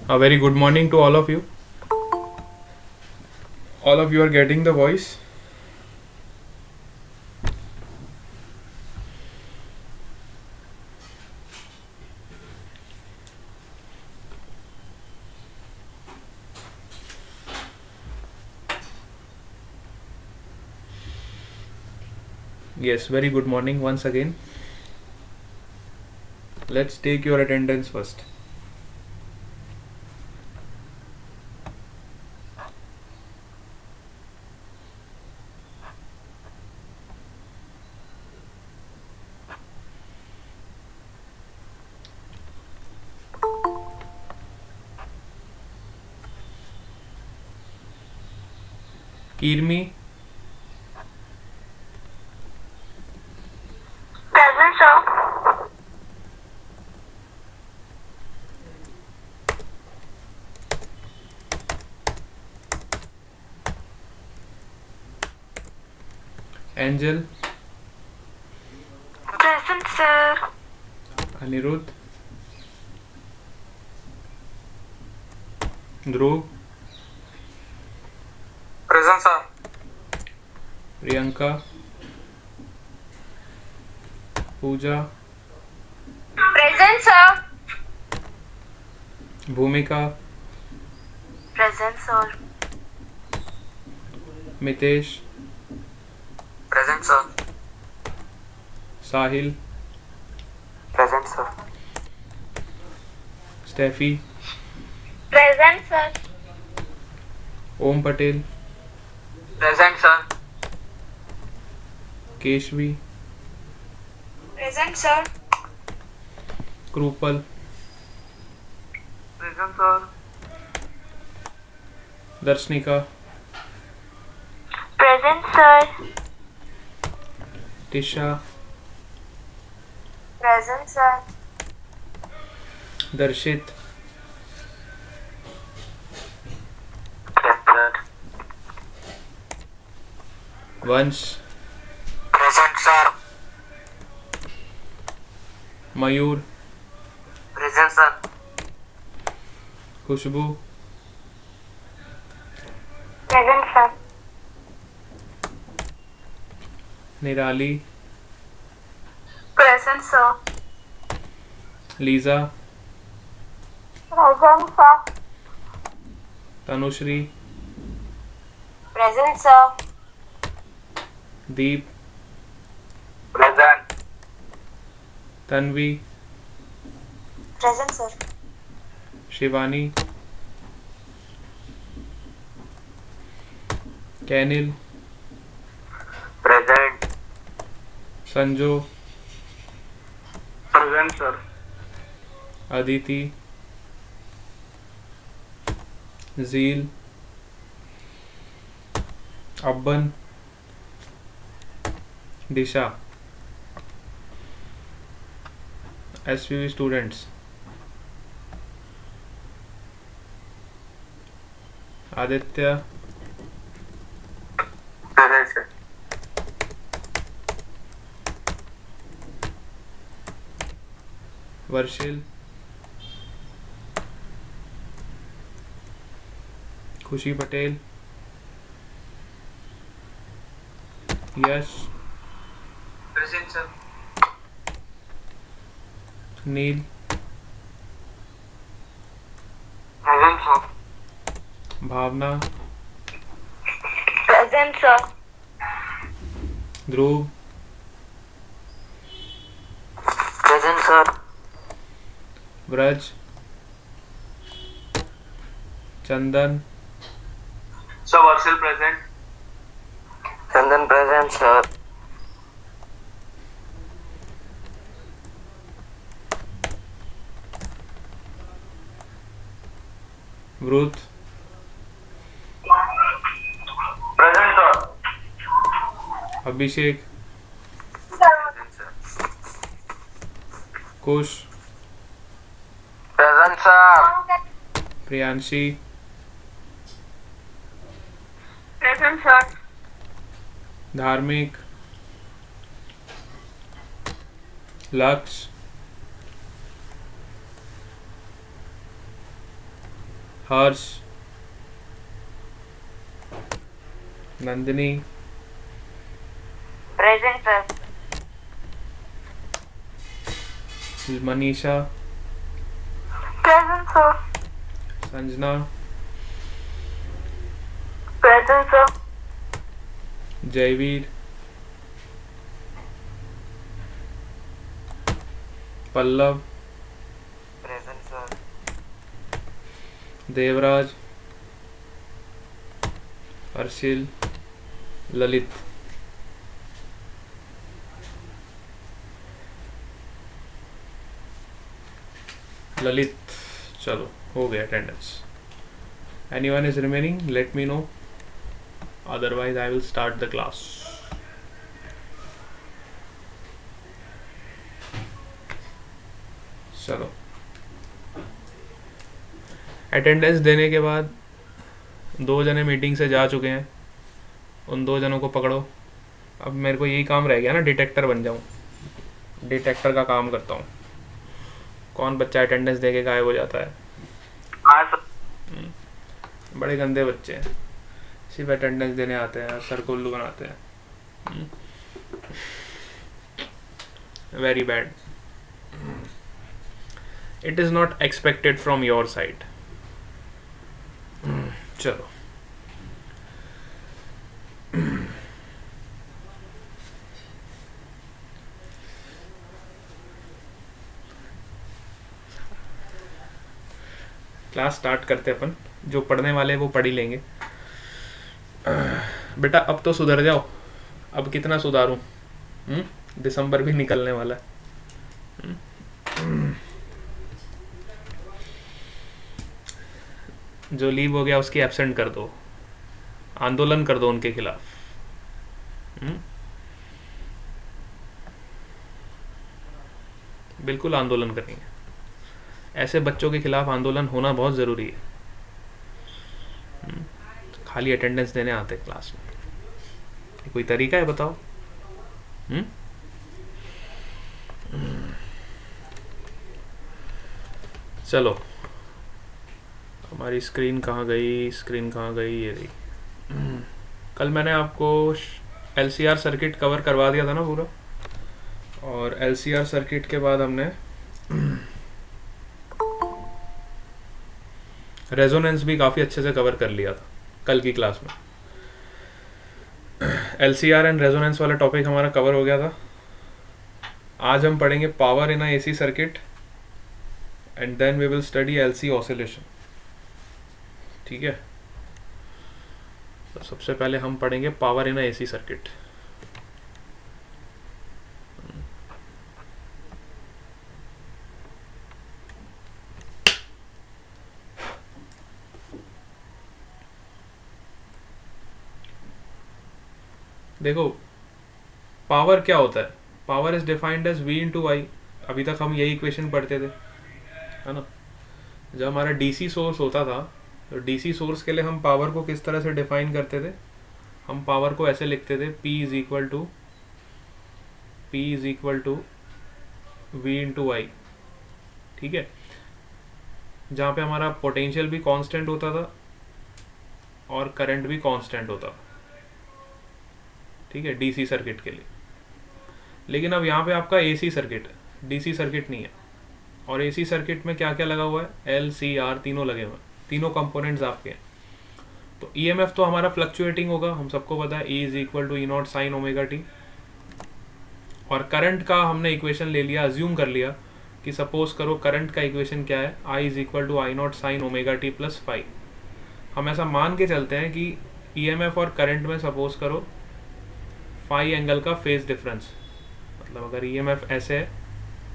A very good morning to all of you. All of you are getting the voice. Yes, very good morning once again. Let's take your attendance first. Kirmi, Present, sir. Angel, Present, sir. Anirudh, Dhruv, Present, sir. Priyanka, Pooja, Present, sir. Bhumika, Present, sir. Mitesh, Present, sir. Sahil, Present, sir. Steffi, Present, sir. Om Patel, Present, sir. Keshvi, Present, sir. Krupal, Present, sir. Darsnika, Present, sir. Tisha, Present, sir. Darshit, Present. Vansh, Present, sir. Mayur, Present, sir. Khushbu, Present, sir. Nirali, Present, sir. Lisa, Present, sir. Tanushri, Present, sir. Deep, Present. Tanvi, Present, sir. Shivani, Kanil, Present. Sanjo, Present, sir. Aditi, Zeel, Abban, Disha. SPV students, Aditya, Present, sir. Varshil, खुशी पटेल, यश, Present, sir. नील, Present, sir. भावना, Present, sir. ध्रुव, Present, sir. Vraj, चंदन, Sir, Varshil present. Chandan present, sir. वृत, Present, sir. अभिषेक, Present, sir. कुश, Present, sir. Priyanshi, Present, sir. धार्मिक, लक्ष्य, हर्ष, Nandini, Present, sir. Manisha, Present, sir. Sanjana, Present, sir. Jaiveer, Pallav, Present, sir. Devraj, अर्शिल, Lalit. Lalit, चलो हो गया attendance. Anyone is remaining, let me know, otherwise I will start the class. चलो, attendance देने के बाद 2 जने मीटिंग से जा चुके हैं, उन 2 जनों को पकड़ो। अब मेरे को यही काम रह गया ना, डिटेक्टर बन जाऊं, डिटेक्टर का काम करता हूँ। कौन बच्चा अटेंडेंस दे के गायब हो जाता है? हाँ सर। बड़े गंदे बच्चे हैं, सिर्फ अटेंडेंस देने आते हैं, सर को उल्लू बनाते हैं। Very bad. It is not expected from your side. चलो, क्लास स्टार्ट करते अपन। जो पढ़ने वाले हैं वो पढ़ ही लेंगे। बेटा अब तो सुधर जाओ। अब कितना सुधारूं? दिसंबर भी निकलने वाला है। जो लीव हो गया उसकी एब्सेंट कर दो, आंदोलन कर दो उनके खिलाफ। बिल्कुल आंदोलन करेंगे। ऐसे बच्चों के खिलाफ आंदोलन होना बहुत ज़रूरी है। खाली अटेंडेंस देने आते क्लास में, ये कोई तरीका है बताओ? चलो, हमारी स्क्रीन कहाँ गई? स्क्रीन कहाँ गई? ये रही। कल मैंने आपको LCR सर्किट कवर करवा दिया था ना पूरा, और LCR सर्किट के बाद हमने रेजोनेंस भी काफ़ी अच्छे से कवर कर लिया था कल की क्लास में। LCR एंड रेजोनेंस वाला टॉपिक हमारा कवर हो गया था। आज हम पढ़ेंगे power in AC circuit and then we will study LC oscillation. ठीक है, तो सबसे पहले हम पढ़ेंगे पावर इन AC सर्किट। देखो, पावर क्या होता है? Power is defined as V into I. अभी तक हम यही इक्वेशन पढ़ते थे, है ना? जब हमारा DC सोर्स होता था, तो DC सोर्स के लिए हम पावर को किस तरह से डिफाइन करते थे? हम पावर को ऐसे लिखते थे, P is equal to V into I. ठीक है, जहाँ पे हमारा पोटेंशियल भी कांस्टेंट होता था और करंट भी कांस्टेंट होता था। ठीक है, DC सर्किट के लिए। लेकिन अब यहाँ पे आपका AC सर्किट है, DC सर्किट नहीं है। और AC सर्किट में क्या क्या लगा हुआ है? L, C, R तीनों लगे हुए हैं, तीनों कंपोनेंट्स आपके हैं। तो EMF तो हमारा फ्लक्चुएटिंग होगा, हम सबको पता है, E is equal to E not sine omega T. और करंट का हमने इक्वेशन ले लिया, अज्यूम कर लिया कि सपोज करो करंट का इक्वेशन क्या है? I is equal to I not sine omega T plus phi. हम ऐसा मान के चलते हैं कि EMF और करंट में सपोज करो फाई एंगल का फेज डिफरेंस, मतलब अगर EMF ऐसे है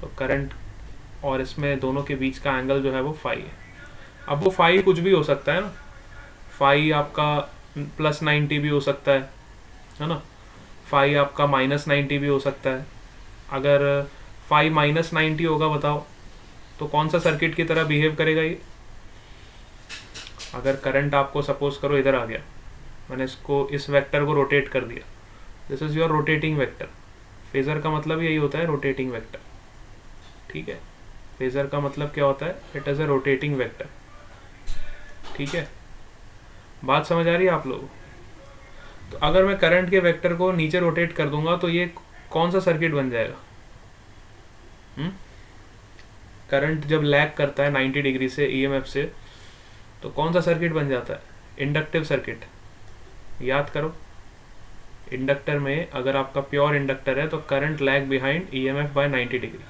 तो करंट और इसमें दोनों के बीच का एंगल जो है वो फाई है। अब वो फाई कुछ भी हो सकता है ना, फाई आपका +90 भी हो सकता है ना? फाई आपका -90 भी हो सकता है। अगर फाई -90 होगा, बताओ तो कौन सा सर्किट की तरह बिहेव करेगा ये? अगर करंट आपको सपोज करो इधर आ गया, मैंने इसको इस वेक्टर को रोटेट कर दिया, this is your rotating vector. Phasor का मतलब यही होता है, रोटेटिंग वेक्टर। ठीक है, फेजर का मतलब क्या होता है? It is a rotating vector. ठीक है, बात समझ आ रही है आप लोगों को? तो अगर मैं करंट के वेक्टर को नीचे रोटेट कर दूंगा तो ये कौन सा सर्किट बन जाएगा? करंट जब लैग करता है 90 डिग्री से ईएमएफ से तो कौन सा सर्किट बन जाता है? Inductive circuit. याद करो, इंडक्टर में अगर आपका प्योर इंडक्टर है तो current lag behind EMF bye 90 degree.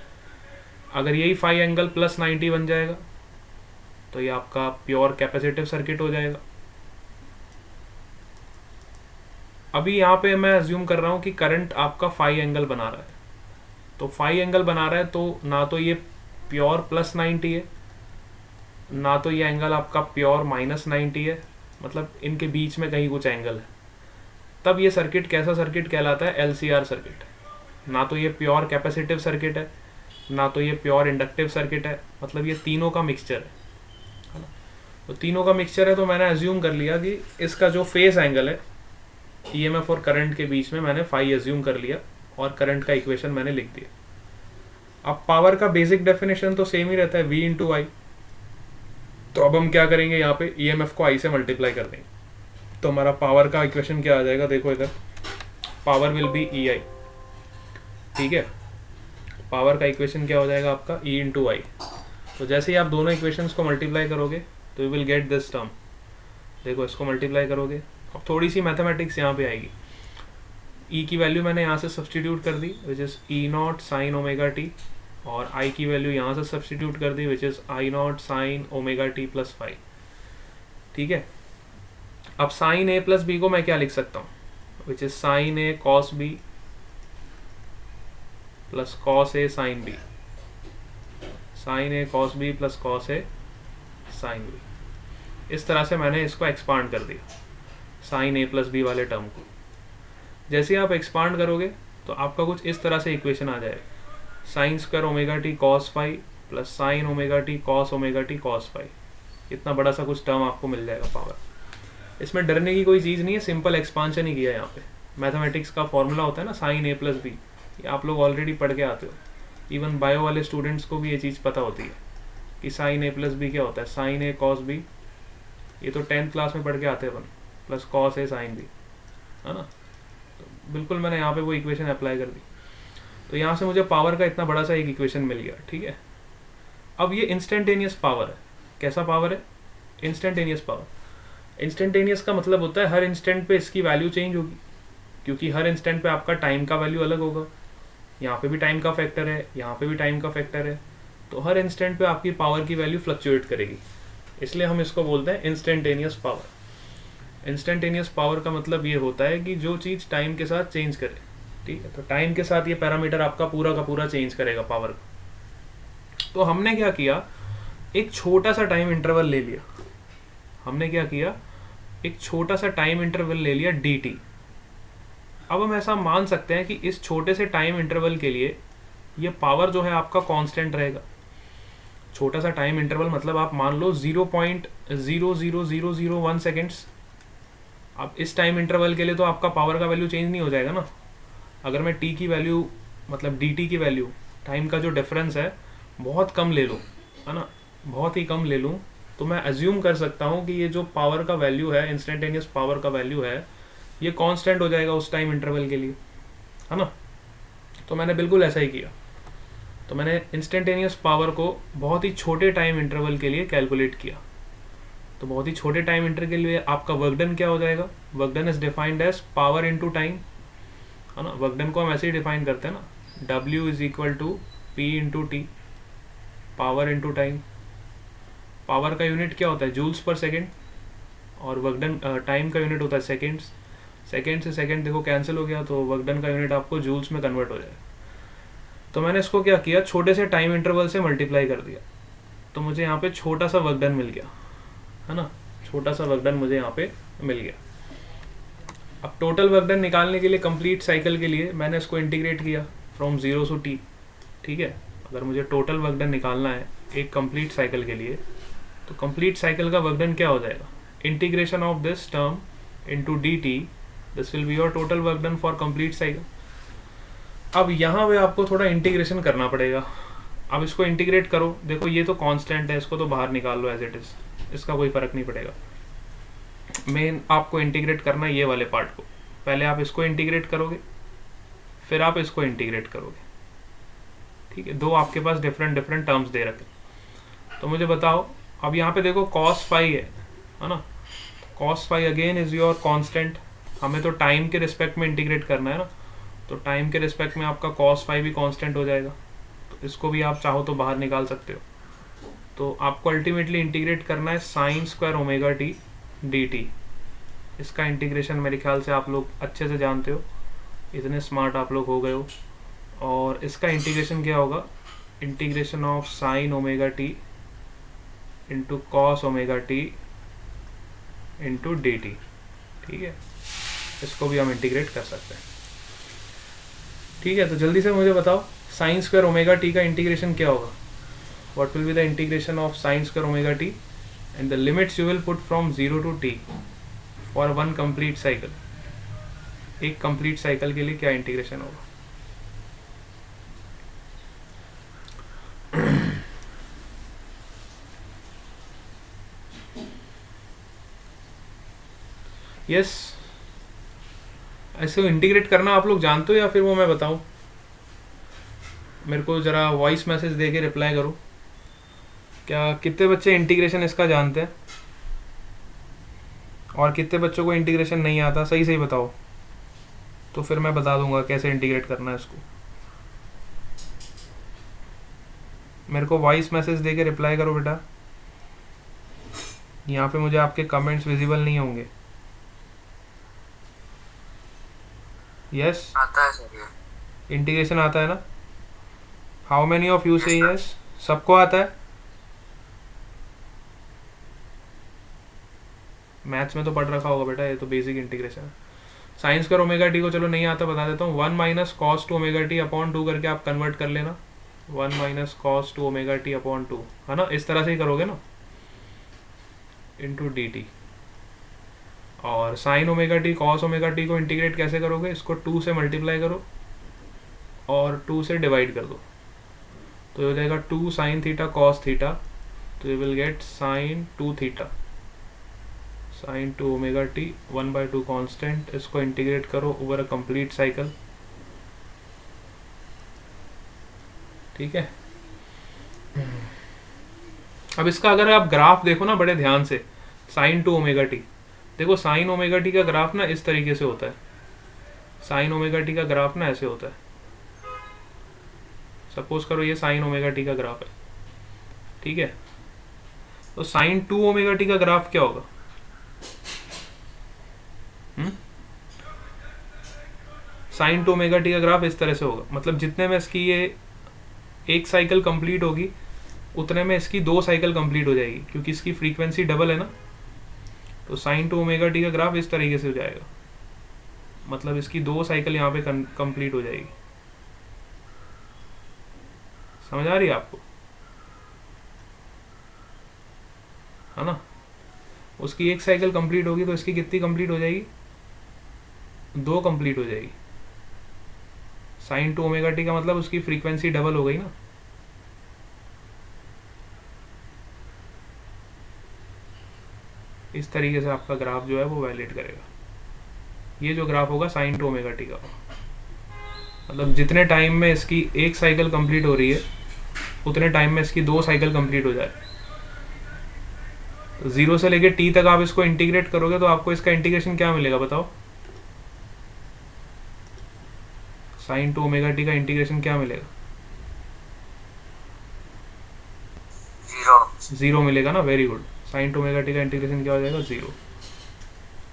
अगर यही फाई एंगल प्लस 90 बन जाएगा तो ये आपका प्योर कैपेसिटिव सर्किट हो जाएगा। अभी यहाँ पे मैं अज्यूम कर रहा हूँ कि करंट आपका फाई एंगल बना रहा है, तो फाई एंगल बना रहा है तो ना तो ये प्योर प्लस 90 है, ना तो ये एंगल आपका प्योर माइनस 90 है, मतलब इनके बीच में कहीं कुछ एंगल है। तब ये सर्किट कैसा सर्किट कहलाता है? LCR circuit. ना तो ये प्योर कैपेसिटिव सर्किट है, ना तो ये प्योर इंडक्टिव सर्किट है, मतलब ये तीनों का मिक्सचर है ना। तो तीनों का मिक्सचर है तो मैंने अज्यूम कर लिया कि इसका जो फेस एंगल है ईएमएफ और करंट के बीच में मैंने फाई अज्यूम कर लिया और करंट का इक्वेशन मैंने लिख दिया। अब पावर का बेसिक डेफिनेशन तो सेम ही रहता है, V इंटू आई। तो अब हम क्या करेंगे, यहाँ पे ईएमएफ को आई से मल्टीप्लाई कर देंगे तो हमारा पावर का इक्वेशन क्या आ जाएगा? देखो इधर, पावर विल बी ई आई। ठीक है, पावर का इक्वेशन क्या हो जाएगा आपका? E इंटू आई। तो जैसे ही आप दोनों इक्वेशंस को मल्टीप्लाई करोगे तो you will get this term. देखो इसको मल्टीप्लाई करोगे, अब थोड़ी सी मैथमेटिक्स यहाँ पे आएगी। E की वैल्यू मैंने यहाँ से सब्सटीट्यूट कर दी which is E not sine omega T, और I की वैल्यू यहाँ से सब्सटीट्यूट कर दी which is I not sine omega T plus five. ठीक है, अब साइन ए प्लस बी को मैं क्या लिख सकता हूँ? Which is sine A cos B plus cos A sine B, sine A cos B plus cos A sine B. इस तरह से मैंने इसको एक्सपांड कर दिया साइन ए प्लस बी वाले टर्म को। जैसे आप एक्सपांड करोगे तो आपका कुछ इस तरह से इक्वेशन आ जाएगा, sign square omega T cos five plus sign omega T cos omega T cos five. इतना बड़ा सा कुछ टर्म आपको मिल जाएगा पावर। इसमें डरने की कोई चीज़ नहीं है, सिंपल एक्सपांशन ही किया यहाँ पे। मैथमेटिक्स का फॉर्मूला होता है ना साइन ए प्लस बी, ये आप लोग ऑलरेडी पढ़ के आते हो। इवन बायो वाले स्टूडेंट्स को भी ये चीज़ पता होती है कि साइन ए प्लस बी क्या होता है। साइन ए कॉस बी, ये तो 10th क्लास में पढ़ के आते हैं अपन, plus cos A sine B, है ना। तो बिल्कुल मैंने यहाँ पे वो इक्वेशन अप्लाई कर दी, तो यहाँ से मुझे पावर का इतना बड़ा सा एक इक्वेशन मिल गया। ठीक है, अब ये इंस्टेंटेनियस पावर है। कैसा पावर है? Instantaneous power. इंस्टेंटेनियस का मतलब होता है हर इंस्टेंट पे इसकी वैल्यू चेंज होगी, क्योंकि हर इंस्टेंट पे आपका टाइम का वैल्यू अलग होगा। यहाँ पे भी टाइम का फैक्टर है, यहाँ पे भी टाइम का फैक्टर है, तो हर इंस्टेंट पे आपकी पावर की वैल्यू फ्लक्चुएट करेगी। इसलिए हम इसको बोलते हैं इंस्टेंटेनियस पावर। इंस्टेंटेनियस पावर का मतलब ये होता है कि जो चीज़ टाइम के साथ चेंज करे। ठीक है, तो टाइम के साथ ये पैरामीटर आपका पूरा का पूरा चेंज करेगा पावर का। तो हमने क्या किया, एक छोटा सा टाइम इंटरवल ले लिया। हमने क्या किया, एक छोटा सा टाइम इंटरवल ले लिया dt। अब हम ऐसा मान सकते हैं कि इस छोटे से टाइम इंटरवल के लिए ये पावर जो है आपका कांस्टेंट रहेगा। छोटा सा टाइम इंटरवल मतलब आप मान लो 0.00001 सेकेंड्स। अब इस टाइम इंटरवल के लिए तो आपका पावर का वैल्यू चेंज नहीं हो जाएगा ना। अगर मैं t की वैल्यू मतलब dt की वैल्यू, टाइम का जो डिफरेंस है बहुत कम ले लूँ, है ना, बहुत ही कम ले लूँ, तो मैं अज्यूम कर सकता हूँ कि ये जो पावर का वैल्यू है, इंस्टेंटेनियस पावर का वैल्यू है, ये कांस्टेंट हो जाएगा उस टाइम इंटरवल के लिए, है ना। तो मैंने बिल्कुल ऐसा ही किया। तो मैंने इंस्टेंटेनियस पावर को बहुत ही छोटे टाइम इंटरवल के लिए कैलकुलेट किया। तो बहुत ही छोटे टाइम इंटरवल के लिए आपका वर्क डन क्या हो जाएगा? Work done is defined as power into time, है ना। वर्क डन को हम ऐसे ही डिफाइन करते हैं ना, W is equal to P into T, power into time. Power का यूनिट क्या होता है? जूल्स पर सेकेंड, और वर्क डन टाइम का यूनिट होता है सेकेंड्स। सेकेंड से सेकेंड देखो कैंसिल हो गया, तो वर्क डन का यूनिट आपको जूल्स में कन्वर्ट हो जाएगा। तो मैंने इसको क्या किया, छोटे से टाइम इंटरवल से मल्टीप्लाई कर दिया, तो मुझे यहाँ पे छोटा सा वर्क डन मिल गया, है ना। छोटा सा वर्क डन मुझे यहाँ पे मिल गया। अब टोटल वर्क डन निकालने के लिए कंप्लीट साइकिल के लिए मैंने इसको इंटीग्रेट किया फ्रॉम 0 to t। ठीक है, अगर मुझे टोटल वर्क डन निकालना है एक कंप्लीट साइकिल के लिए, तो कंप्लीट साइकिल का वर्क डन क्या हो जाएगा? Integration of this term into dt, this will be your total work done for complete cycle. अब यहाँ पे आपको थोड़ा इंटीग्रेशन करना पड़ेगा। अब इसको इंटीग्रेट करो, देखो ये तो कांस्टेंट है, इसको तो बाहर निकाल लो एज इट इज। इसका कोई फ़र्क नहीं पड़ेगा। मेन आपको इंटीग्रेट करना है ये वाले पार्ट को। पहले आप इसको इंटीग्रेट करोगे, फिर आप इसको इंटीग्रेट करोगे, ठीक है। दो आपके पास डिफरेंट डिफरेंट टर्म्स दे रखे। तो मुझे बताओ, अब यहाँ पे देखो cos फाई है ना। cos phi again is your constant. हमें तो टाइम के रिस्पेक्ट में इंटीग्रेट करना है ना, तो टाइम के रिस्पेक्ट में आपका cos फाई भी कांस्टेंट हो जाएगा। तो इसको भी आप चाहो तो बाहर निकाल सकते हो। तो आपको अल्टीमेटली इंटीग्रेट करना है sign square omega T D T. इसका इंटीग्रेशन मेरे ख्याल से आप लोग अच्छे से जानते हो, इतने स्मार्ट आप लोग हो गए हो। और इसका इंटीग्रेशन क्या होगा, integration of sign omega T into cos omega T into D T, ठीक है। इसको भी हम इंटीग्रेट कर सकते हैं, ठीक है। तो जल्दी से मुझे बताओ, साइन स्क्वायर ओमेगा टी का इंटीग्रेशन क्या होगा। What will be the integration of sine square omega T and the limits you will put from 0 to t for one complete cycle. एक कंप्लीट साइकिल के लिए क्या इंटीग्रेशन होगा। Yes ऐसे integrate करना आप लोग जानते हो या फिर वो मैं बताऊं। मेरे को ज़रा वॉइस मैसेज दे के रिप्लाई करो। क्या कितने बच्चे इंटीग्रेशन इसका जानते हैं और कितने बच्चों को इंटीग्रेशन नहीं आता, सही सही बताओ, तो फिर मैं बता दूंगा कैसे इंटीग्रेट करना है इसको। मेरे को वॉइस मैसेज दे के रिप्लाई करो बेटा। यहाँ पे मुझे आपके कमेंट्स विजिबल नहीं होंगे। यस आता है सर। इंटीग्रेशन आता है ना। हाउ मेनी ऑफ यू से यस, सबको आता है। मैथ्स में तो पढ़ रखा होगा बेटा, ये तो बेसिक इंटीग्रेशन है। साइन स्क्वायर ओमेगा टी को चलो नहीं आता, बता देता हूँ। 1 minus cos two omega T upon 2 करके आप कन्वर्ट कर लेना। 1 minus cos two omega T upon 2, है ना, इस तरह से ही करोगे ना, इंटू डी टी। और sign omega T cos omega T को इंटीग्रेट कैसे करोगे, इसको 2 से मल्टीप्लाई करो और 2 से डिवाइड कर दो, तो ये हो जाएगा 2 साइन थीटा कॉस थीटा। तो you will gate sign 2 theta sine 2 omega T 1/2 constant. इसको इंटीग्रेट करो ओवर अ कंप्लीट साइकिल, ठीक है। अब इसका अगर आप ग्राफ देखो ना बड़े ध्यान से, साइन 2 ओमेगा टी, देखो साइन ओमेगा टी का ग्राफ ना इस तरीके से होता है। साइन ओमेगा टी का ग्राफ ना ऐसे होता है। सपोज करो ये साइन ओमेगा टी का ग्राफ है, ठीक है। तो साइन 2 ओमेगा टी का ग्राफ क्या होगा। साइन 2 ओमेगा टी का ग्राफ इस तरह से होगा, मतलब जितने में इसकी ये एक साइकिल कंप्लीट होगी उतने में इसकी 2 साइकिल कंप्लीट हो जाएगी, क्योंकि इसकी फ्रीक्वेंसी डबल है ना। तो साइन 2 ओमेगा टी का ग्राफ इस तरीके से हो जाएगा, मतलब इसकी 2 साइकिल यहाँ पे कंप्लीट हो जाएगी। समझ आ रही है आपको, है ना। उसकी एक साइकिल कंप्लीट होगी तो इसकी कितनी कंप्लीट हो जाएगी, 2 कंप्लीट हो जाएगी। साइन 2 ओमेगा टी का मतलब उसकी फ्रीक्वेंसी डबल हो गई ना। इस तरीके से आपका ग्राफ जो है वो वैलिड करेगा। ये जो ग्राफ होगा साइन 2 ओमेगा टी का, मतलब जितने टाइम में इसकी एक साइकिल कंप्लीट हो रही है उतने टाइम में इसकी 2 साइकिल कंप्लीट हो जाए। तो 0 से लेके t तक आप इसको इंटीग्रेट करोगे तो आपको इसका इंटीग्रेशन क्या मिलेगा बताओ। साइन 2 ओमेगा टी का इंटीग्रेशन क्या मिलेगा, 0 मिलेगा ना। Very good. Sine 2 omega T का इंटीग्रेशन क्या हो जाएगा, 0।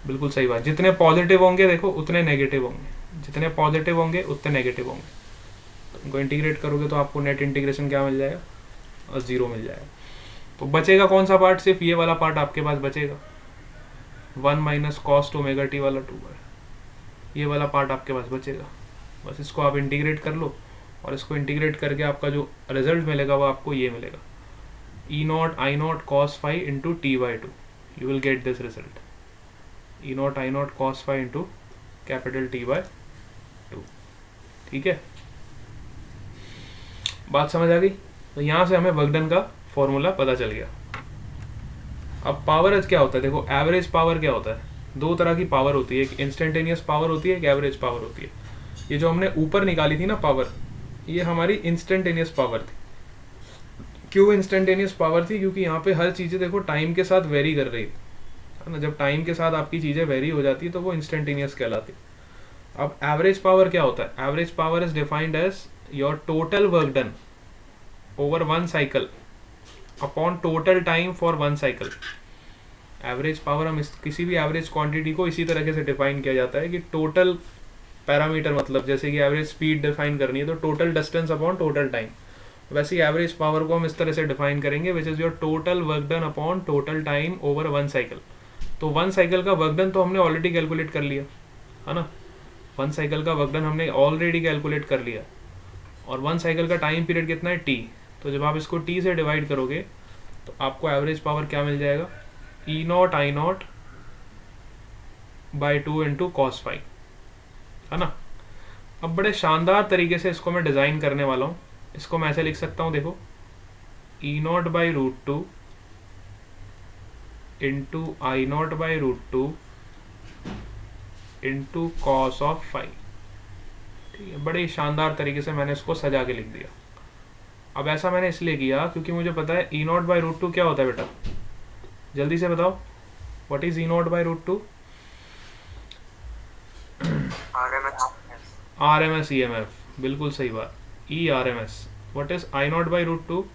बिल्कुल सही बात। जितने पॉजिटिव होंगे देखो उतने नेगेटिव होंगे, जितने पॉजिटिव होंगे उतने नेगेटिव होंगे। तो उनको इंटीग्रेट करोगे तो आपको नेट इंटीग्रेशन क्या मिल जाएगा, और 0 मिल जाएगा। तो बचेगा कौन सा पार्ट, सिर्फ ये वाला पार्ट आपके पास बचेगा। 1 minus cos two omega T वाला 2 है, ये वाला पार्ट आपके पास बचेगा। बस इसको आप इंटीग्रेट कर लो और इसको इंटीग्रेट करके आपका जो रिजल्ट मिलेगा वो आपको ये मिलेगा, E0 I0 cos phi into t/2। You will get this result, E0 I0 cos phi into capital T/2। ठीक है, बात समझ आ गई। तो यहाँ से हमें वर्क डन का फॉर्मूला पता चल गया। अब पावर क्या होता है, देखो एवरेज पावर क्या होता है, दो तरह की पावर होती है, एक इंस्टेंटेनियस पावर होती है, एक एवरेज पावर होती है। ये जो हमने ऊपर निकाली थी ना पावर, ये हमारी इंस्टेंटेनियस पावर थी। क्यों इंस्टेंटेनियस पावर थी? क्योंकि यहाँ पे हर चीज़ें देखो टाइम के साथ वेरी कर रही है ना। जब टाइम के साथ आपकी चीज़ें वेरी हो जाती है तो वो इंस्टेंटेनियस कहलाती है। अब एवरेज पावर क्या होता है? Average power is defined as your total work done over one cycle upon total time for one cycle. Average power हम किसी भी एवरेज क्वांटिटी को इसी तरीके से डिफाइन किया जाता है कि टोटल पैरामीटर, मतलब जैसे कि एवरेज स्पीड डिफाइन करनी है तो total distance upon total time, वैसे ही एवरेज पावर को हम इस तरह से डिफाइन करेंगे which is your total work done upon total time over one cycle. तो वन साइकिल का वर्क डन तो हमने ऑलरेडी कैलकुलेट कर लिया है ना, वन साइकिल का वर्क डन हमने ऑलरेडी कैलकुलेट कर लिया, और वन साइकिल का टाइम पीरियड कितना है? टी। तो जब आप इसको टी से डिवाइड करोगे तो आपको एवरेज पावर क्या मिल जाएगा? E naught I not by 2 into cos phi, है ना। अब बड़े शानदार तरीके से इसको मैं डिज़ाइन करने वाला हूँ। इसको मैं ऐसे लिख सकता हूँ, देखो E not by root two into I not by root two into cos of five. ठीक है, बड़े शानदार तरीके से मैंने इसको सजा के लिख दिया। अब ऐसा मैंने इसलिए किया क्योंकि मुझे पता है E not by root two क्या होता है बेटा, जल्दी से बताओ, what is E not by root two? R M S E M F, बिल्कुल सही बात, E R M S. What is I not by root two?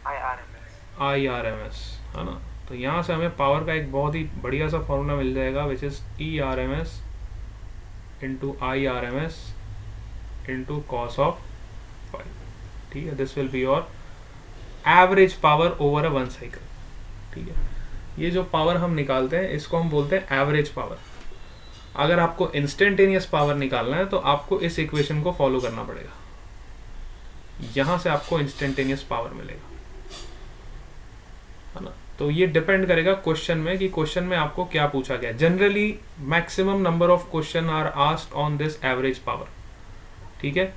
I R M S, है ना। तो यहाँ से हमें पावर का एक बहुत ही बढ़िया सा फॉर्मूला मिल जाएगा which is E R M S into I R M S into cos of five. ठीक है, this will be your average power over a one cycle. ठीक है, ये जो पावर हम निकालते हैं इसको हम बोलते हैं एवरेज पावर। अगर आपको इंस्टेंटेनियस पावर निकालना है तो आपको इस इक्वेशन को फॉलो करना पड़ेगा, यहां से आपको इंस्टेंटेनियस पावर मिलेगा, है ना। तो ये डिपेंड करेगा क्वेश्चन में कि क्वेश्चन में आपको क्या पूछा गया। Generally maximum number of question are asked on this average power. ठीक है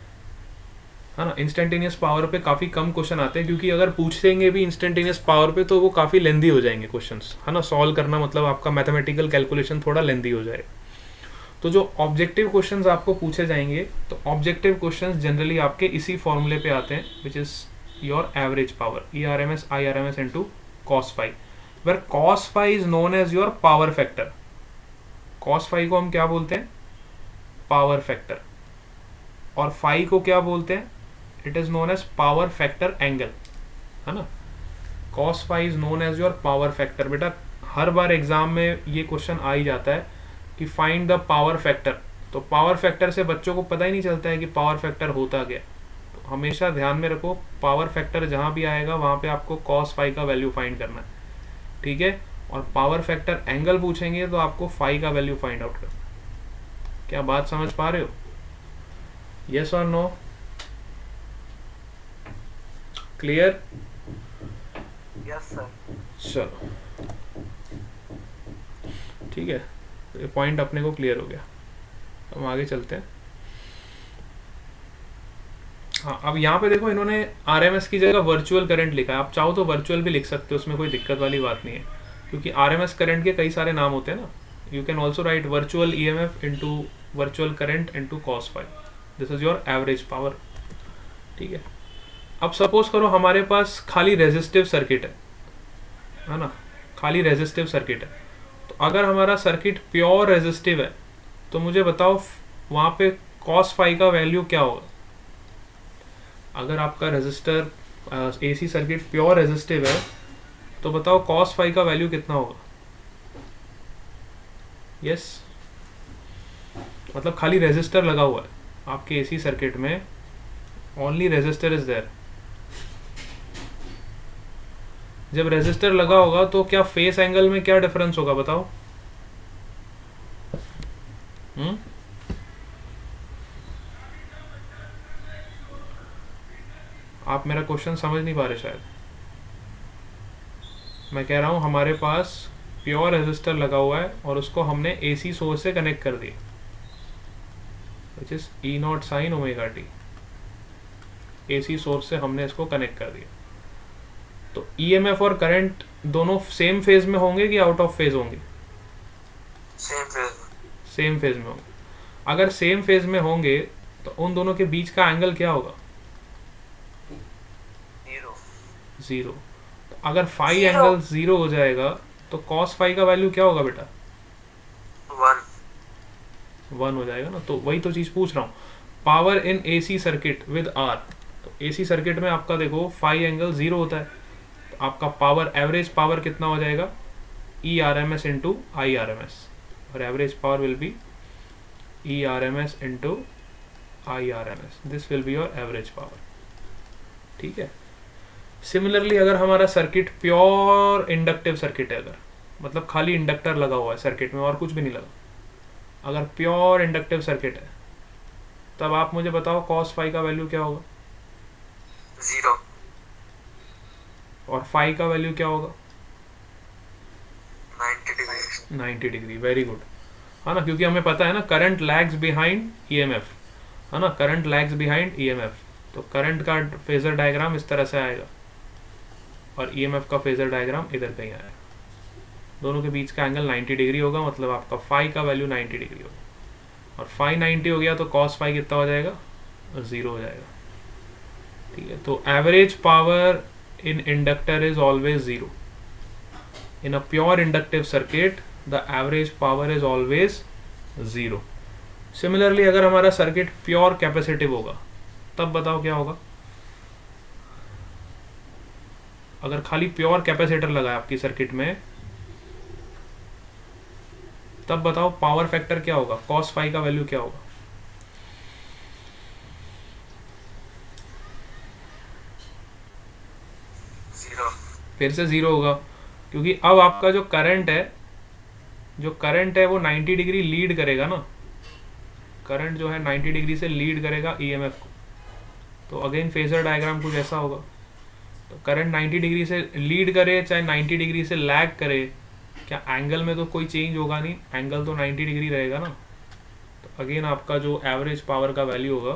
ना। इंस्टेंटेनियस पावर पे काफ़ी कम क्वेश्चन आते हैं, क्योंकि अगर पूछेंगे भी इंस्टेंटेनियस पावर पे तो वो काफ़ी लेंदी हो जाएंगे क्वेश्चंस, है ना। सॉल्व करना मतलब आपका मैथमेटिकल कैलकुलेशन थोड़ा लेंदी हो जाएगा। तो जो ऑब्जेक्टिव क्वेश्चंस आपको पूछे जाएंगे, तो ऑब्जेक्टिव क्वेश्चंस जनरली आपके इसी फॉर्मूले पे आते हैं which is your average power, E R M S I R M S into cos phi, where cos phi is known as your power factor. Cos phi को हम क्या बोलते हैं? Power factor. और फाई को क्या बोलते हैं? It is known as power factor angle, है ना। Cos phi is known as your power factor. बेटा हर बार एग्जाम में ये क्वेश्चन आ ही जाता है कि फाइंड द पावर फैक्टर। तो पावर फैक्टर से बच्चों को पता ही नहीं चलता है कि पावर फैक्टर होता क्या। तो हमेशा ध्यान में रखो, पावर फैक्टर जहाँ भी आएगा वहाँ पे आपको कॉस फाई का वैल्यू फाइंड करना है। ठीक है, और पावर फैक्टर एंगल पूछेंगे तो आपको फाई का वैल्यू फाइंड आउट करना है। क्या बात समझ पा रहे हो? यस और नो? क्लियर? Yes sir. चलो ठीक है, तो ये पॉइंट अपने को क्लियर हो गया। हम आगे चलते हैं। हाँ, अब यहाँ पे देखो इन्होंने आरएमएस की जगह वर्चुअल करंट लिखा है। आप चाहो तो वर्चुअल भी लिख सकते हो, उसमें कोई दिक्कत वाली बात नहीं है, क्योंकि आरएमएस करंट के कई सारे नाम होते हैं ना। You can also write virtual EMF into virtual current into cos phi, this is your average power. ठीक है, अब सपोज करो हमारे पास खाली रेजिस्टिव सर्किट है ना, खाली रेजिस्टिव सर्किट है। तो अगर हमारा सर्किट प्योर रेजिस्टिव है तो मुझे बताओ वहाँ पे कॉस फाई का वैल्यू क्या होगा। अगर आपका resistor AC circuit pure resistive है तो बताओ कॉस फाई का वैल्यू कितना होगा। यस, मतलब खाली रेजिस्टर लगा हुआ है आपके एसी सर्किट में, ओनली रेजिस्टर इज देयर। जब रेजिस्टर लगा होगा तो क्या फेस एंगल में क्या डिफरेंस होगा बताओ? आप मेरा क्वेश्चन समझ नहीं पा रहे शायद। मैं कह रहा हूं हमारे पास प्योर रेजिस्टर लगा हुआ है और उसको हमने एसी सोर्स से कनेक्ट कर दिया, विच is E not sine omega T. AC source से हमने इसको कनेक्ट कर दिया। तो ईएमएफ और करंट दोनों सेम फेज में होंगे कि आउट ऑफ फेज होंगे? Same phase. सेम फेज में होंगे। अगर सेम फेज में होंगे तो उन दोनों के बीच का एंगल क्या होगा? 0। तो अगर फाई Zero. एंगल 0 हो जाएगा तो कॉस फाई का वैल्यू क्या होगा बेटा? 1 हो जाएगा ना। तो वही तो चीज पूछ रहा हूँ। Power in AC circuit with R, तो एसी सर्किट में आपका देखो फाई एंगल 0 होता है, तो आपका पावर एवरेज पावर कितना हो जाएगा? E R M S into I R M S, और average power will be E R M S into I R M S, this will be your average power. ठीक है। Similarly अगर हमारा circuit pure inductive circuit है, अगर मतलब खाली inductor लगा हुआ है सर्किट में और कुछ भी नहीं लगा, अगर प्योर इंडक्टिव सर्किट है, तब आप मुझे बताओ कॉस फाई का वैल्यू क्या होगा? 0। और फाई का वैल्यू क्या होगा? 90 डिग्री। 90 डिग्री। वेरी गुड, है ना, क्योंकि हमें पता है ना करंट लैग्स बिहाइंड ईएमएफ, है ना, करंट लैग्स बिहाइंड ईएमएफ। तो करंट का फेजर डायग्राम इस तरह से आएगा और ईएमएफ का फेजर डायग्राम इधर कहीं आएगा। दोनों के बीच का एंगल 90 डिग्री होगा, मतलब आपका फाई का वैल्यू 90 डिग्री होगा। और फाई 90 हो गया तो कॉस फाई कितना हो जाएगा? 0 हो जाएगा। ठीक है। तो average power in inductor is always 0। In a pure inductive circuit the average power is always 0। Similarly अगर हमारा सर्किट प्योर कैपेसिटिव होगा तब बताओ क्या होगा? अगर खाली प्योर कैपेसिटर लगा है आपकी सर्किट में, तब बताओ पावर फैक्टर क्या होगा? कॉस फाई का वैल्यू क्या होगा? 0। फिर से 0 होगा, क्योंकि अब आपका जो करंट है वो 90 डिग्री लीड करेगा ना। करंट जो है 90 डिग्री से लीड करेगा ईएमएफ को। तो अगेन फेजर डायग्राम कुछ ऐसा होगा। तो करंट 90 डिग्री से लीड करे चाहे 90 डिग्री से लैग करे, क्या एंगल में तो कोई चेंज होगा नहीं, एंगल तो 90 डिग्री रहेगा ना। तो अगेन आपका जो एवरेज पावर का वैल्यू होगा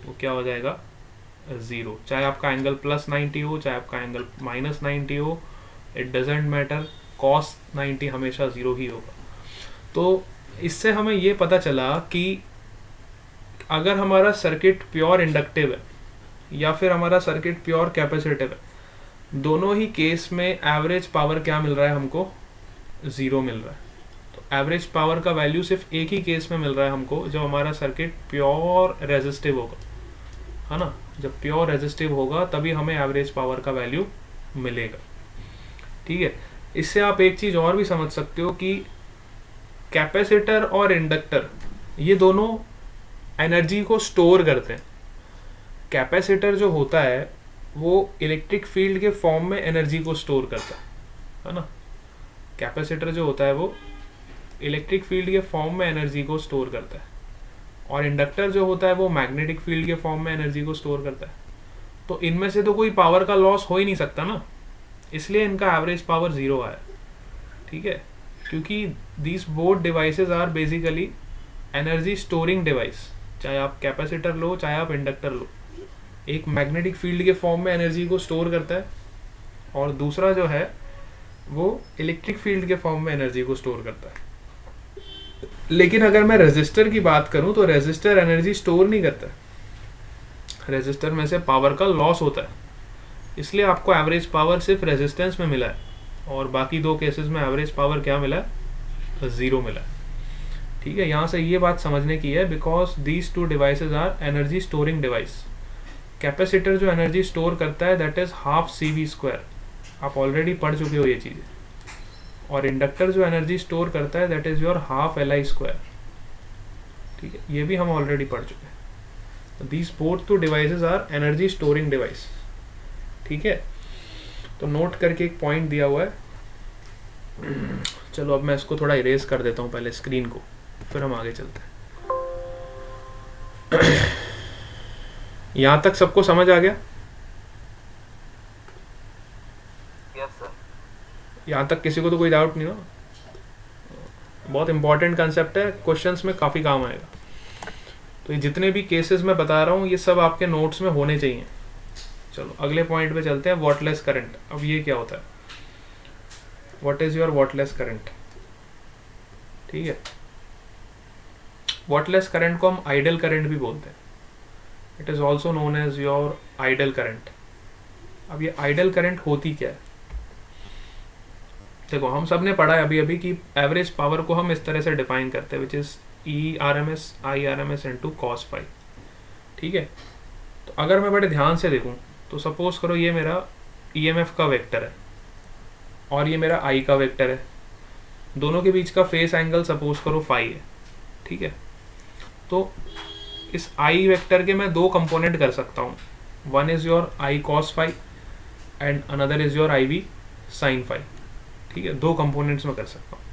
वो क्या हो जाएगा? 0। चाहे आपका एंगल +90 हो चाहे आपका एंगल -90 हो, इट डजेंट मैटर, कॉस 90 हमेशा 0 ही होगा। तो इससे हमें ये पता चला कि अगर हमारा सर्किट प्योर इंडक्टिव है या फिर हमारा सर्किट प्योर कैपेसिटिव है, दोनों ही केस में एवरेज पावर क्या मिल रहा है हमको? 0 मिल रहा है। तो एवरेज पावर का वैल्यू सिर्फ एक ही केस में मिल रहा है हमको, जब हमारा सर्किट प्योर रेजिस्टिव होगा, है ना। जब प्योर रेजिस्टिव होगा तभी हमें एवरेज पावर का वैल्यू मिलेगा। ठीक है। इससे आप एक चीज़ और भी समझ सकते हो कि कैपेसिटर और इंडक्टर ये दोनों एनर्जी को स्टोर करते हैं। कैपेसिटर जो होता है वो इलेक्ट्रिक फील्ड के फॉर्म में एनर्जी को स्टोर करता है ना। कैपेसिटर जो होता है वो इलेक्ट्रिक फील्ड के फॉर्म में एनर्जी को स्टोर करता है, और इंडक्टर जो होता है वो मैग्नेटिक फील्ड के फॉर्म में एनर्जी को स्टोर करता है। तो इनमें से तो कोई पावर का लॉस हो ही नहीं सकता ना, इसलिए इनका एवरेज पावर 0 आया। ठीक है, क्योंकि these both devices are basically energy storing device. चाहे आप कैपेसिटर लो चाहे आप इंडक्टर लो, एक मैग्नेटिक फील्ड के फॉर्म में एनर्जी को स्टोर करता है और दूसरा जो है वो इलेक्ट्रिक फील्ड के फॉर्म में एनर्जी को स्टोर करता है। लेकिन अगर मैं रेजिस्टर की बात करूं तो रेजिस्टर एनर्जी स्टोर नहीं करता, रेजिस्टर में से पावर का लॉस होता है, इसलिए आपको एवरेज पावर सिर्फ रेजिस्टेंस में मिला है और बाकी दो केसेस में एवरेज पावर क्या मिला है? 0 मिला है। ठीक है, यहाँ से ये बात समझने की है, because these two devices are energy storing device. Capacitor जो एनर्जी स्टोर करता है दैट इज हाफ CV², आप ऑलरेडी पढ़ चुके हो ये चीज़ें। और इंडक्टर जो एनर्जी स्टोर करता है that is your half LI²। ठीक है, ये भी हम ऑलरेडी पढ़ चुके हैं। These both two devices are energy storing device. ठीक है, तो नोट करके एक पॉइंट दिया हुआ है। चलो अब मैं इसको थोड़ा इरेज कर देता हूँ पहले स्क्रीन को, फिर हम आगे चलते हैं। यहाँ तक सबको समझ आ गया? Yes sir. यहाँ तक किसी को तो कोई डाउट नहीं ना? बहुत इंपॉर्टेंट कंसेप्ट है, क्वेश्चंस में काफ़ी काम आएगा। तो ये जितने भी केसेस मैं बता रहा हूँ ये सब आपके नोट्स में होने चाहिए। चलो अगले पॉइंट पे चलते हैं, वॉटलेस करंट। अब ये क्या होता है, what is your wattless current? ठीक है, वॉटलेस करंट को हम आइडल करंट भी बोलते हैं। It is also known as your idle current. अब ये आइडल करंट होती क्या है? देखो हम सब ने पढ़ा है अभी अभी कि एवरेज पावर को हम इस तरह से डिफाइन करते हैं, which is ERMS IRMS into cos phi. ठीक है, तो अगर मैं बड़े ध्यान से देखूं तो सपोज करो ये मेरा EMF का वेक्टर है और ये मेरा I का वेक्टर है, दोनों के बीच का फेस एंगल सपोज करो फाई है। ठीक है, तो इस I वेक्टर के मैं दो कंपोनेंट कर सकता हूँ, one is your I cos phi and another is your IB sin phi. ठीक है, दो कंपोनेंट्स में कर सकता हूँ।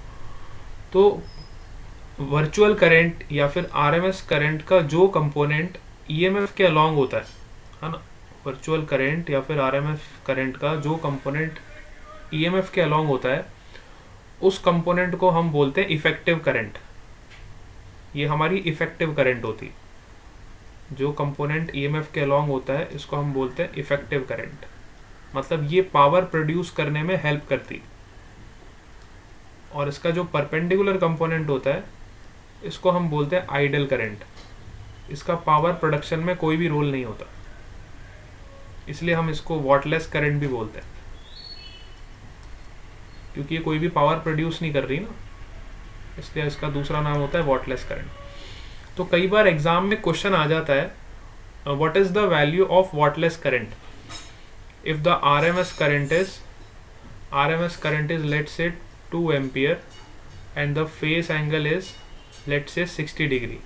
तो वर्चुअल करंट या फिर RMS करंट का जो कंपोनेंट EMF के अलॉन्ग होता है ना, वर्चुअल करंट या फिर RMS करंट का जो कंपोनेंट EMF के अलॉन्ग होता है, उस कंपोनेंट को हम बोलते हैं इफेक्टिव करंट। ये हमारी इफेक्टिव करंट होती है। जो कंपोनेंट EMF के अलॉन्ग होता है इसको हम बोलते हैं इफेक्टिव करंट। मतलब ये पावर प्रोड्यूस करने में हेल्प करती है। और इसका जो परपेंडिकुलर कंपोनेंट होता है इसको हम बोलते हैं आइडल करंट। इसका पावर प्रोडक्शन में कोई भी रोल नहीं होता, इसलिए हम इसको वॉटलेस करंट भी बोलते हैं, क्योंकि ये कोई भी पावर प्रोड्यूस नहीं कर रही ना, इसलिए इसका दूसरा नाम होता है वॉटलेस करंट। तो कई बार एग्जाम में क्वेश्चन आ जाता है, what is the value of wattless current if the RMS current is let's say 2 ampere and the phase angle is let's say 60 degree,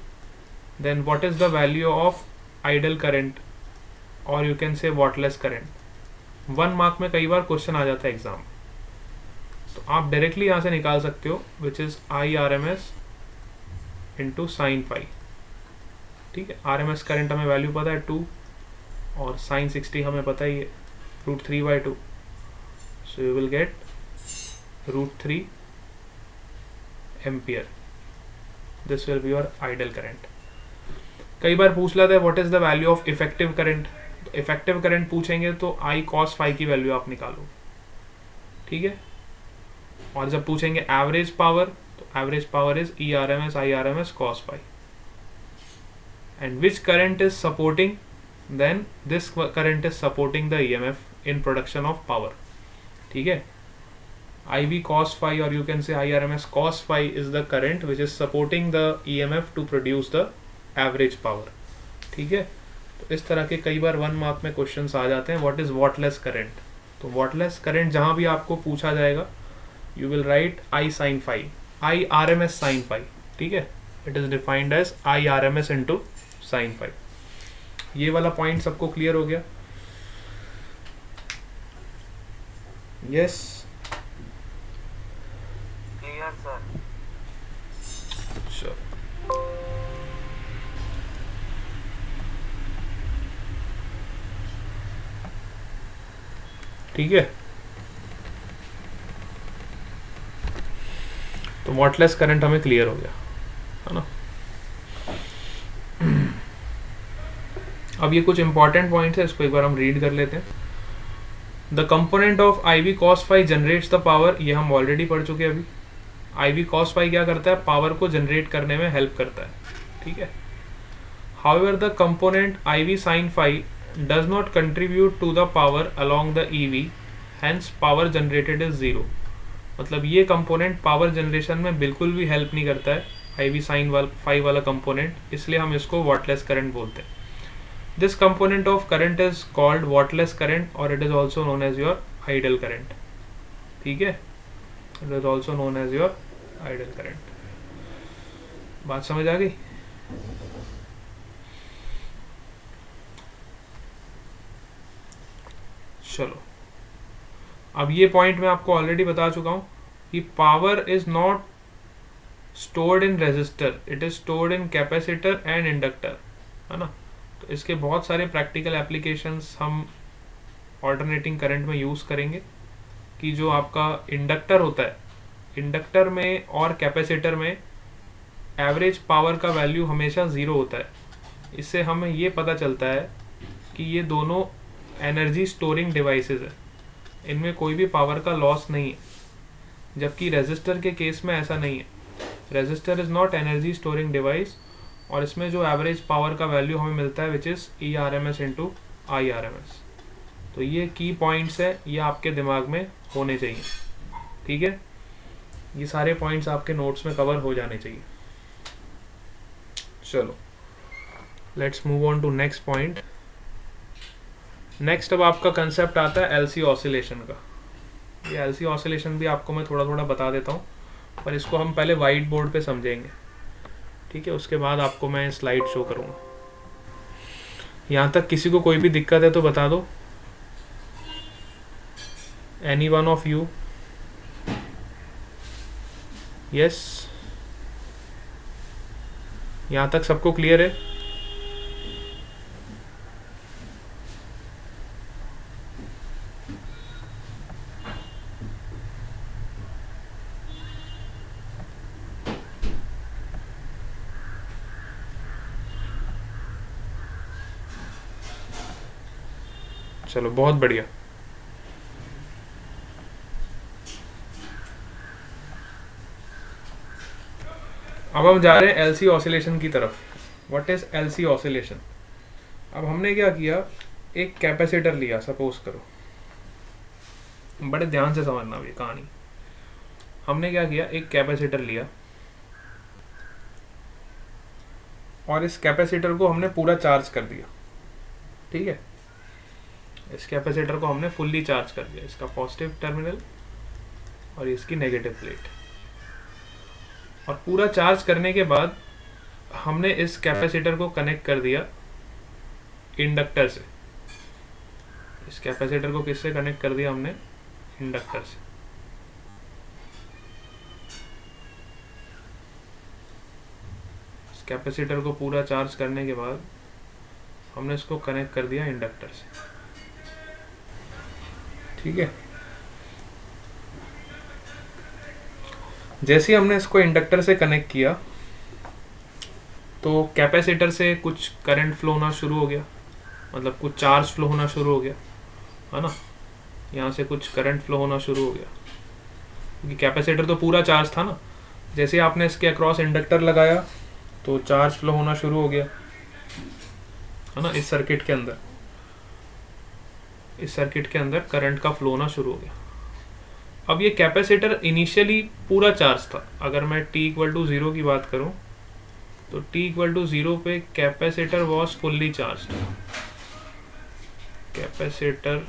then what is the value of idle current or you can say whattless current? 1 mark में कई बार question आ जाता है exam, तो आप directly यहाँ से निकाल सकते हो, which is IRMS into sine phi. ठीक है, RMS करंट हमें वैल्यू पता है 2 और साइन 60 हमें पता ही है √3/2, so you will get √3 ampere. This will be your idle current. कई बार पूछ लेते हैं what is the value of effective current. Effective current पूछेंगे तो I cos फाई की वैल्यू आप निकालो। ठीक है, और जब पूछेंगे एवरेज पावर तो average power is ERMS IRMS cos phi and which current is supporting, then this current is supporting the EMF in production of power. ठीक है, IB cos phi or you can say IRMS cos phi is the current which is supporting the EMF to produce the average power. ठीक है, तो इस तरह के कई बार 1 mark में क्वेश्चंस आ जाते हैं, व्हाट इज वॉटलेस करंट। तो वॉटलेस करंट जहां भी आपको पूछा जाएगा you will write I sin phi, IRMS sin phi। ठीक है, it is defined as IRMS into sin phi। ये वाला पॉइंट सबको क्लियर हो गया? Yes. Clear, sir. Sure. ठीक है, तो वॉटलेस करंट हमें क्लियर हो गया है ना। अब ये कुछ इंपॉर्टेंट पॉइंट्स है, इसको एक बार हम रीड कर लेते हैं। The component of IB cos phi generates the power, ये हम ऑलरेडी पढ़ चुके हैं अभी। IB cos फाई क्या करता है, पावर को जनरेट करने में हेल्प करता है। ठीक है, however the component IB sin phi does not contribute to the power along the EV, hence power generated is 0। मतलब ये कंपोनेंट पावर जनरेशन में बिल्कुल भी हेल्प नहीं करता है, IB sin फाई वाला कंपोनेंट, इसलिए हम इसको वॉटलेस करंट बोलते हैं। This component of current is called whattless current or it is also known as your idle current. ठीक है, it is also known as your idle current. बात समझ आ गई? चलो, अब ये पॉइंट मैं आपको ऑलरेडी बता चुका हूँ कि power is not stored in resistor, it is stored in capacitor and inductor, है ना। तो इसके बहुत सारे प्रैक्टिकल एप्लीकेशंस हम ऑल्टरनेटिंग करंट में यूज़ करेंगे कि जो आपका इंडक्टर होता है, इंडक्टर में और कैपेसिटर में एवरेज पावर का वैल्यू हमेशा 0 होता है। इससे हमें ये पता चलता है कि ये दोनों एनर्जी स्टोरिंग डिवाइसेस है, इनमें कोई भी पावर का लॉस नहीं है, जबकि रेजिस्टर के केस में ऐसा नहीं है। Resistor is not energy storing device, और इसमें जो एवरेज पावर का वैल्यू हमें मिलता है which is ERMS into IRMS। तो ये की पॉइंट्स है, ये आपके दिमाग में होने चाहिए, ठीक है। ये सारे पॉइंट्स आपके नोट्स में कवर हो जाने चाहिए। चलो let's move on to next point. Next अब आपका कंसेप्ट आता है LC ऑसिलेशन का। ये LC ऑसिलेशन भी आपको मैं थोड़ा थोड़ा बता देता हूँ, पर इसको हम पहले वाइट बोर्ड पे समझेंगे, ठीक है। उसके बाद आपको मैं स्लाइड शो करूँगा। यहाँ तक किसी को कोई भी दिक्कत है तो बता दो। Any one of you? Yes, यहाँ तक सबको क्लियर है? चलो बहुत बढ़िया। अब हम जा रहे हैं LC ऑसिलेशन की तरफ। What is LC oscillation? अब हमने क्या किया, एक कैपेसिटर लिया, सपोज करो, बड़े ध्यान से समझना ये कहानी। हमने क्या किया, एक कैपेसिटर लिया और इस कैपेसिटर को हमने पूरा चार्ज कर दिया, ठीक है। इस कैपेसिटर को हमने फुल्ली चार्ज कर दिया, इसका पॉजिटिव टर्मिनल और इसकी नेगेटिव प्लेट। और पूरा चार्ज करने के बाद हमने इस कैपेसिटर को कनेक्ट कर दिया इंडक्टर से। इस कैपेसिटर को किससे कनेक्ट कर दिया हमने? इंडक्टर से। इस कैपेसिटर को पूरा चार्ज करने के बाद हमने इसको कनेक्ट कर दिया इंडक्टर से, ठीक है। जैसे ही हमने इसको इंडक्टर से कनेक्ट किया तो कैपेसिटर से कुछ करंट फ्लो होना शुरू हो गया, मतलब कुछ चार्ज फ्लो होना शुरू हो गया, है ना। यहाँ से कुछ करंट फ्लो होना शुरू हो गया, क्योंकि कैपेसिटर तो पूरा चार्ज था ना। जैसे ही आपने इसके अक्रॉस इंडक्टर लगाया तो चार्ज फ्लो होना शुरू हो गया, है ना। इस सर्किट के अंदर करंट का फ्लो होना शुरू हो गया। अब ये कैपेसिटर इनिशियली पूरा चार्ज था। अगर मैं t=0 की बात करूं तो t=0 पे capacitor was fully charged. Capacitor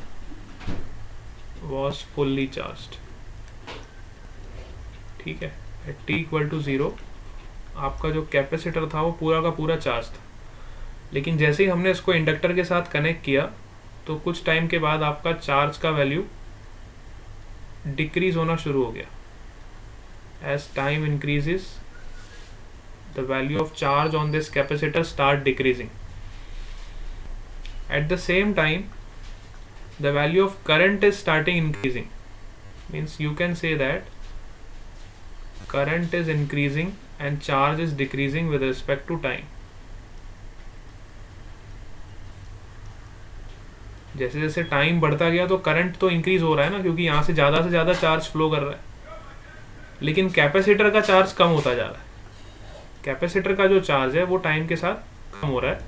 was fully charged, ठीक है। एट t=0 आपका जो कैपेसिटर था वो पूरा का पूरा चार्ज था। लेकिन जैसे ही हमने इसको इंडक्टर के साथ कनेक्ट किया तो कुछ टाइम के बाद आपका चार्ज का वैल्यू डिक्रीज होना शुरू हो गया। As time increases the value of charge on this capacitor start decreasing. At the same time the value of current is starting increasing, means you can say that current is increasing and charge is decreasing with respect to time. जैसे जैसे time बढ़ता गया तो current तो increase हो रहा है ना, क्योंकि यहाँ से ज़्यादा चार्ज फ्लो कर रहा है, लेकिन कैपेसिटर का चार्ज कम होता जा रहा है। कैपेसिटर का जो चार्ज है वो टाइम के साथ कम हो रहा है,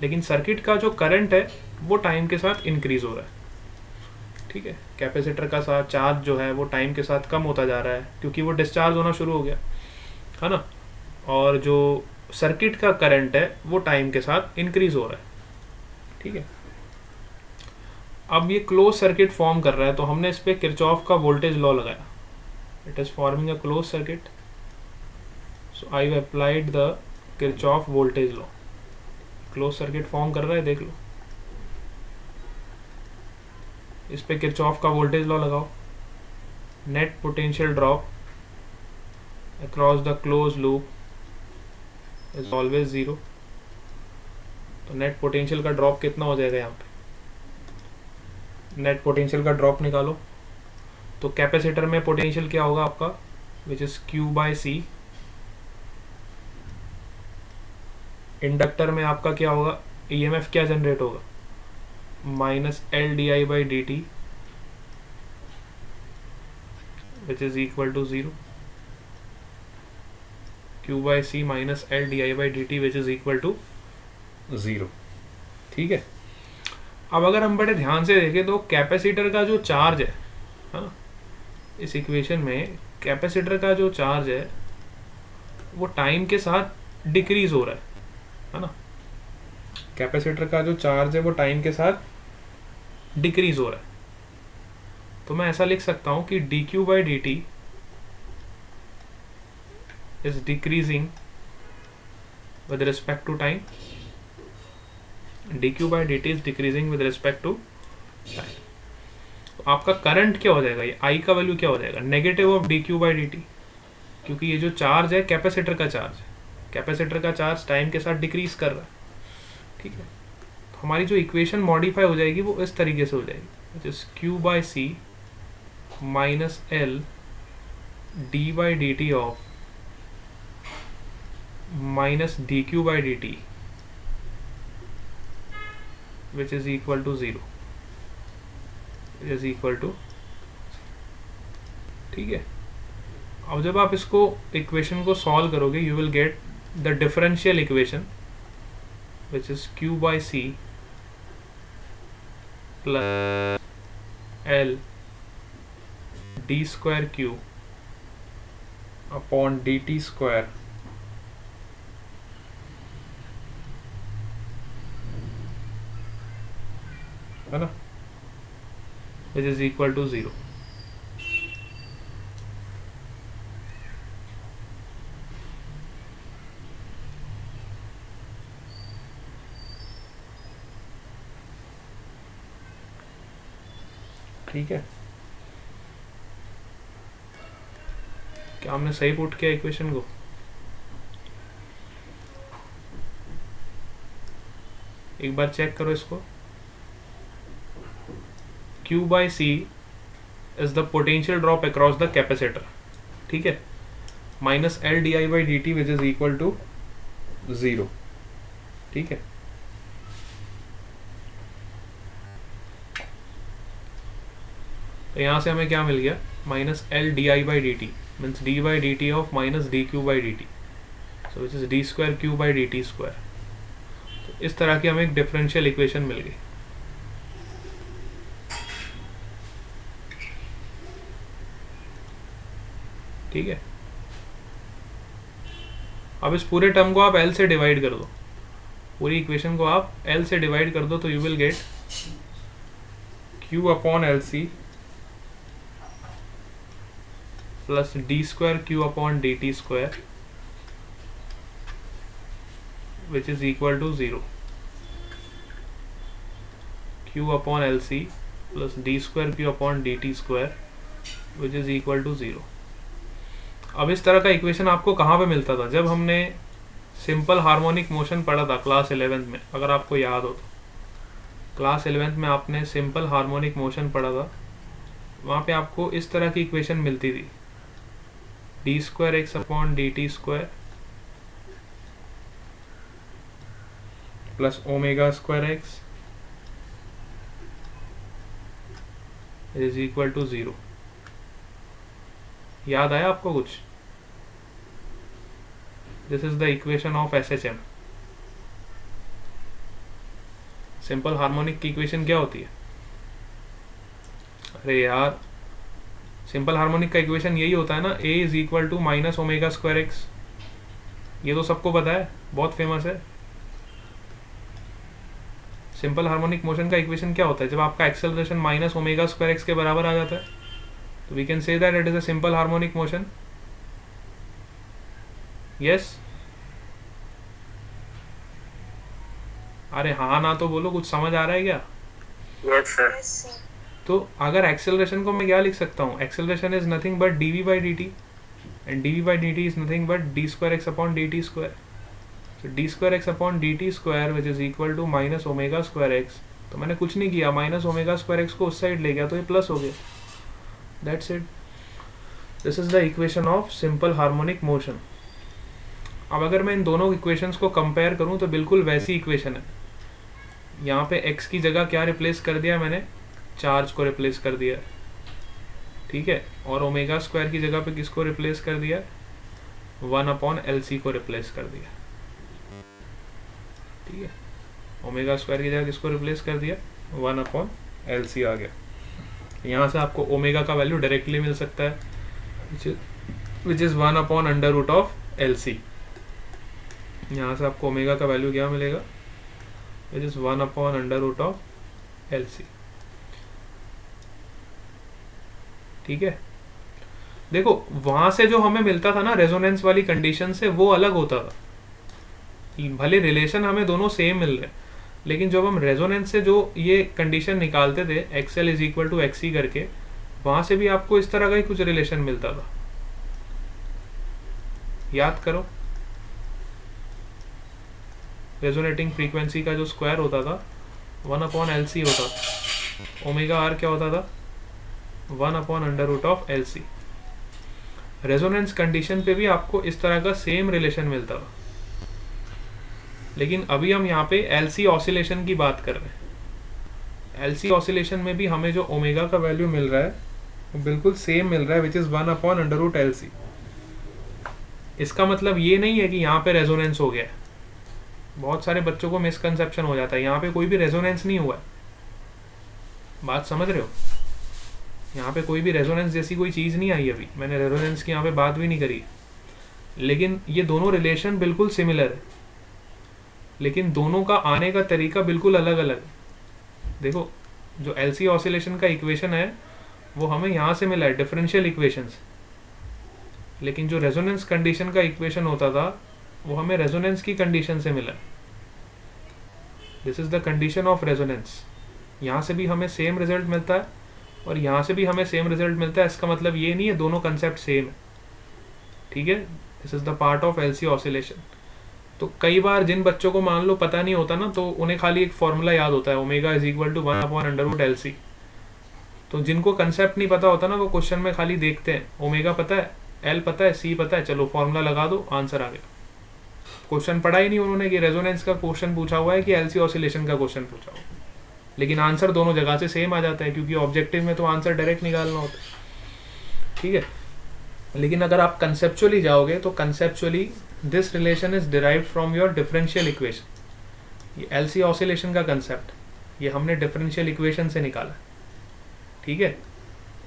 लेकिन सर्किट का जो करंट है वो टाइम के साथ इंक्रीज हो रहा है, ठीक है। कैपेसिटर का साथ चार्ज जो है वो टाइम के साथ कम होता जा रहा है क्योंकि वो डिस्चार्ज होना शुरू हो गया, है ना। और जो सर्किट का करंट है वो टाइम के साथ इंक्रीज हो रहा है, ठीक है। अब ये क्लोज सर्किट फॉर्म कर रहा है तो हमने इस पर किरचॉफ का वोल्टेज लॉ लगाया। It is forming a close circuit, so I have applied the Kirchhoff voltage law. Close circuit form कर रहा है, देख लो। इस पे किरचॉफ का वोल्टेज लॉ लगाओ। Net potential drop across the close loop is always zero. तो नेट पोटेंशियल का ड्रॉप कितना हो जाएगा यहाँ पे? नेट पोटेंशियल का ड्रॉप निकालो तो कैपेसिटर में पोटेंशियल क्या होगा आपका, विच इज Q/C। इंडक्टर में आपका क्या होगा, EMF क्या जनरेट होगा, minus L di by dt which is equal to 0, Q by C minus L di by dt which is equal to 0। ठीक है, अब अगर हम बड़े ध्यान से देखें तो कैपेसिटर का जो चार्ज है ना, इस इक्वेशन में कैपेसिटर का जो चार्ज है वो टाइम के साथ डिक्रीज हो रहा है ना। कैपेसिटर का जो चार्ज है वो टाइम के साथ डिक्रीज हो रहा है, तो मैं ऐसा लिख सकता हूं कि dq by dt is decreasing with respect to time, dq by dt is decreasing with respect to time। तो आपका करंट क्या हो जाएगा, ये I का वैल्यू क्या हो जाएगा, negative of dq by dt, क्योंकि ये जो चार्ज है कैपेसिटर का चार्ज है, कैपेसिटर का चार्ज टाइम के साथ डिक्रीज कर रहा है। ठीक है, तो हमारी जो इक्वेशन मॉडिफाई हो जाएगी वो इस तरीके से हो जाएगी, which is q by c minus l d by dt of minus dq by dt which is equal to 0, which is equal to। ठीक है, अब जब आप इसको इक्वेशन को सॉल्व करोगे you will get the differential equation which is q by c plus l d square q upon dt square है ना, which is equal to 0। ठीक है, क्या हमने सही पुट किया इक्वेशन को? एक बार चेक करो इसको। Q by C is the potential drop across the capacitor, ठीक है, minus L di by dt which is equal to 0। ठीक है, तो यहाँ से हमें क्या मिल गया, minus L D I by D T means D by D T of minus D Q by D T, so which is D square Q by D T square. तो इस तरह की हमें एक डिफरेंशियल इक्वेशन मिल गई। ठीक है, अब इस पूरे टर्म को आप एल से डिवाइड कर दो, पूरी इक्वेशन को आप एल से डिवाइड कर दो, तो you will get Q upon L C plus D square Q upon D T square which is equal to 0, Q upon L C plus D square Q upon D T square which is equal to 0। अब इस तरह का equation आपको कहाँ पे मिलता था? जब हमने सिंपल हार्मोनिक मोशन पढ़ा था क्लास 11th में, अगर आपको याद हो तो क्लास 11th में आपने सिंपल हार्मोनिक मोशन पढ़ा था, वहाँ पे आपको इस तरह की इक्वेशन मिलती थी, D square X upon D T square plus omega square X is equal to 0। याद आया आपको कुछ? This is the equation of SHM। Simple harmonic की इक्वेशन क्या होती है? अरे यार, सिंपल हार्मोनिक का इक्वेशन यही होता है ना, a is equal to minus omega square X. ये तो सबको पता है, बहुत फेमस है। सिंपल हार्मोनिक मोशन का इक्वेशन क्या होता है? जब आपका acceleration minus omega square X के बराबर आ जाता है, तो we can say that it is a simple harmonic motion. Yes, अरे हाँ ना तो बोलो, कुछ समझ आ रहा है क्या? Yes sir. तो अगर एक्सेलरेशन को मैं क्या लिख सकता हूँ? Acceleration is nothing but D V by D T, and D V by D T is nothing but D square X upon D T square. So D square X upon D T square which is equal to minus omega square X. तो मैंने कुछ नहीं किया, minus omega square x को उस side ले गया तो ये प्लस हो गया। That's it, this is the equation of simple harmonic motion. अब अगर मैं इन दोनों इक्वेशंस को कंपेयर करूं तो बिल्कुल वैसी इक्वेशन है, यहाँ पे x की जगह क्या रिप्लेस कर दिया मैंने, चार्ज को रिप्लेस कर दिया, ठीक है। और ओमेगा स्क्वायर की जगह पे किसको रिप्लेस कर दिया, 1/LC को रिप्लेस कर दिया, ठीक है। ओमेगा स्क्वायर की जगह किसको रिप्लेस कर दिया, 1/LC आ गया। यहाँ से आपको ओमेगा का वैल्यू डायरेक्टली मिल सकता है, विच इज़ 1/√LC। यहाँ से आपको ओमेगा का वैल्यू क्या मिलेगा, विच इज़ 1/√LC, ठीक है। देखो वहां से जो हमें मिलता था ना रेजोनेंस वाली कंडीशन से, वो अलग होता था। भले रिलेशन हमें दोनों सेम मिल रहे, लेकिन जब हम रेजोनेंस से जो ये कंडीशन निकालते थे XL is equal to XC करके, वहां से भी आपको इस तरह का ही कुछ रिलेशन मिलता था। याद करो, रेजोनेटिंग फ्रीक्वेंसी का जो स्क्वायर होता था 1/LC होता था, ओमेगा आर क्या होता था, 1/√LC। रेजोनेंस कंडीशन पे भी आपको इस तरह का सेम रिलेशन मिलता था। लेकिन अभी हम यहाँ पे LC ऑसिलेशन की बात कर रहे हैं। LC ऑसिलेशन में भी हमें जो ओमेगा का वैल्यू मिल रहा है वो बिल्कुल सेम मिल रहा है, विच इज़ 1/√LC। इसका मतलब ये नहीं है कि यहाँ पे रेजोनेंस हो गया है। बहुत सारे बच्चों को मिसकंसेप्शन हो जाता है, यहाँ पे कोई भी रेजोनेंस नहीं हुआ है। बात समझ रहे हो, यहाँ पे कोई भी रेजोनेंस जैसी कोई चीज़ नहीं आई अभी, मैंने रेजोनेंस की यहाँ पे बात भी नहीं करी। लेकिन ये दोनों रिलेशन बिल्कुल सिमिलर है, लेकिन दोनों का आने का तरीका बिल्कुल अलग अलग है। देखो जो LC ऑसिलेशन का इक्वेशन है वो हमें यहाँ से मिला है, डिफरेंशियल इक्वेशन से, लेकिन जो रेजोनेंस कंडीशन का इक्वेशन होता था वो हमें रेजोनेंस की कंडीशन से मिला। This is the condition of resonance. यहाँ से भी हमें सेम रिजल्ट मिलता है और यहाँ से भी हमें सेम रिजल्ट मिलता है। इसका मतलब ये नहीं है दोनों कंसेप्ट सेम है, ठीक है। This is the part of LC oscillation. तो कई बार जिन बच्चों को मान लो पता नहीं होता ना, तो उन्हें खाली एक फॉर्मूला याद होता है, omega is equal to 1/√LC। तो जिनको कंसेप्ट नहीं पता होता ना, वो क्वेश्चन में खाली देखते हैं, ओमेगा पता है, L पता है, C पता है, चलो फॉर्मूला लगा दो, आंसर आ गया। क्वेश्चन पढ़ा ही नहीं उन्होंने कि रेजोनेंस का क्वेश्चन पूछा हुआ है कि LC ऑसिलेशन का क्वेश्चन पूछा हुआ है। लेकिन आंसर दोनों जगह से सेम आ जाता है, क्योंकि ऑब्जेक्टिव में तो आंसर डायरेक्ट निकालना होता है, ठीक है। लेकिन अगर आप कंसेप्चुअली जाओगे तो conceptually this relation is derived from your differential equation. ये LC ऑसिलेशन का कंसेप्ट ये हमने डिफरेंशियल इक्वेशन से निकाला, ठीक है।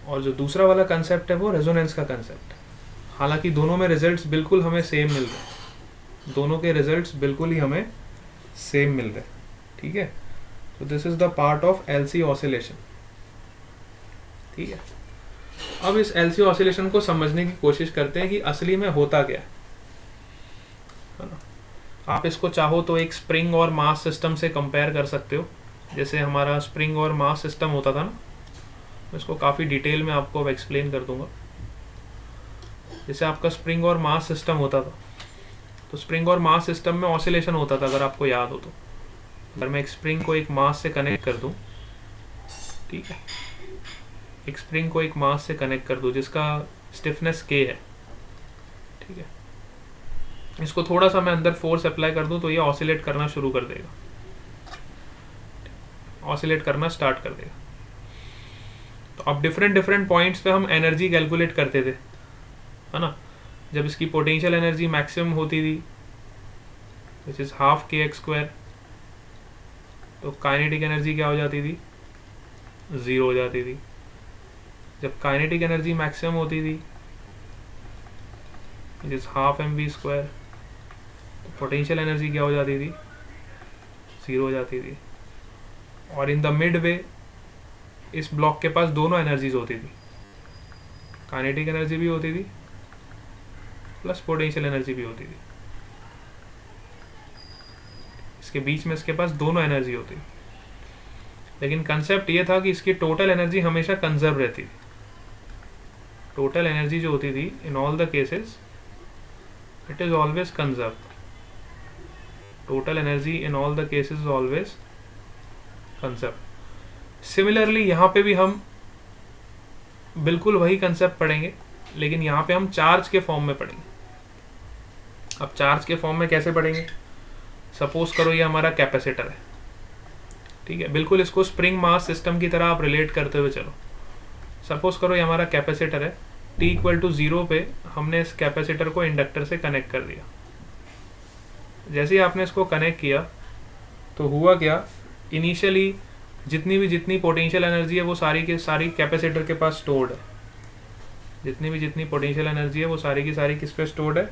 और जो दूसरा वाला कंसेप्ट है वो रेजोनेंस का कंसेप्ट। हालांकि दोनों में रिजल्ट्स बिल्कुल हमें सेम मिल रहे हैं, दोनों के रिजल्ट्स बिल्कुल ही हमें सेम मिल रहे हैं, ठीक है। तो this is the part of LC oscillation, ठीक है। अब इस LC ऑसिलेशन को समझने की कोशिश करते हैं कि असली में होता क्या है ना। आप इसको चाहो तो एक स्प्रिंग और मास सिस्टम से कंपेयर कर सकते हो। जैसे हमारा स्प्रिंग और मास सिस्टम होता था ना, मैं इसको काफ़ी डिटेल में आपको अब एक्सप्लेन कर दूंगा। जैसे आपका स्प्रिंग और मास सिस्टम होता था, तो स्प्रिंग और मास सिस्टम में ऑसिलेशन होता था, अगर आपको याद हो तो। अगर मैं एक स्प्रिंग को एक मास से कनेक्ट कर दूं, ठीक है, एक स्प्रिंग को एक मास से कनेक्ट कर दूं जिसका स्टिफनेस K है, ठीक है, इसको थोड़ा सा मैं अंदर फोर्स अप्लाई कर दूं तो ये ऑसिलेट करना शुरू कर देगा, ऑसिलेट करना स्टार्ट कर देगा। तो अब डिफरेंट डिफरेंट पॉइंट्स पे हम एनर्जी कैलकुलेट करते थे, है ना। जब इसकी पोटेंशियल एनर्जी मैक्सिमम होती थी, विच इज हाफ kx², तो काइनेटिक एनर्जी क्या हो जाती थी, 0 हो जाती थी। जब काइनेटिक एनर्जी मैक्सिमम होती थी, विच इज हाफ mv², तो पोटेंशियल एनर्जी क्या हो जाती थी, 0 हो जाती थी। और इन द मिड वे इस ब्लॉक के पास दोनों एनर्जीज होती थी, काइनेटिक एनर्जी भी होती थी प्लस पोटेंशियल एनर्जी भी होती थी। इसके बीच में इसके पास दोनों एनर्जी होती थी, लेकिन कंसेप्ट ये था कि इसकी टोटल एनर्जी हमेशा कंजर्व रहती थी। टोटल एनर्जी जो होती थी in all the cases it is always conserve. Total energy in all the cases always conserve. Similarly यहाँ पे भी हम बिल्कुल वही कंसेप्ट पढ़ेंगे, लेकिन यहाँ पे हम चार्ज के फॉर्म में पढ़ेंगे। अब चार्ज के फॉर्म में कैसे पढ़ेंगे, सपोज करो ये हमारा कैपेसिटर है, ठीक है, बिल्कुल इसको स्प्रिंग मास सिस्टम की तरह आप रिलेट करते हुए चलो। सपोज करो ये हमारा कैपेसिटर है, t इक्वल टू 0 पे हमने इस कैपेसिटर को इंडक्टर से कनेक्ट कर दिया। जैसे ही आपने इसको कनेक्ट किया तो हुआ क्या, इनिशियली जितनी पोटेंशियल एनर्जी है वो सारी की सारी कैपेसिटर के पास स्टोर्ड है। जितनी पोटेंशियल एनर्जी है वो सारी की सारी किस पे स्टोर्ड है,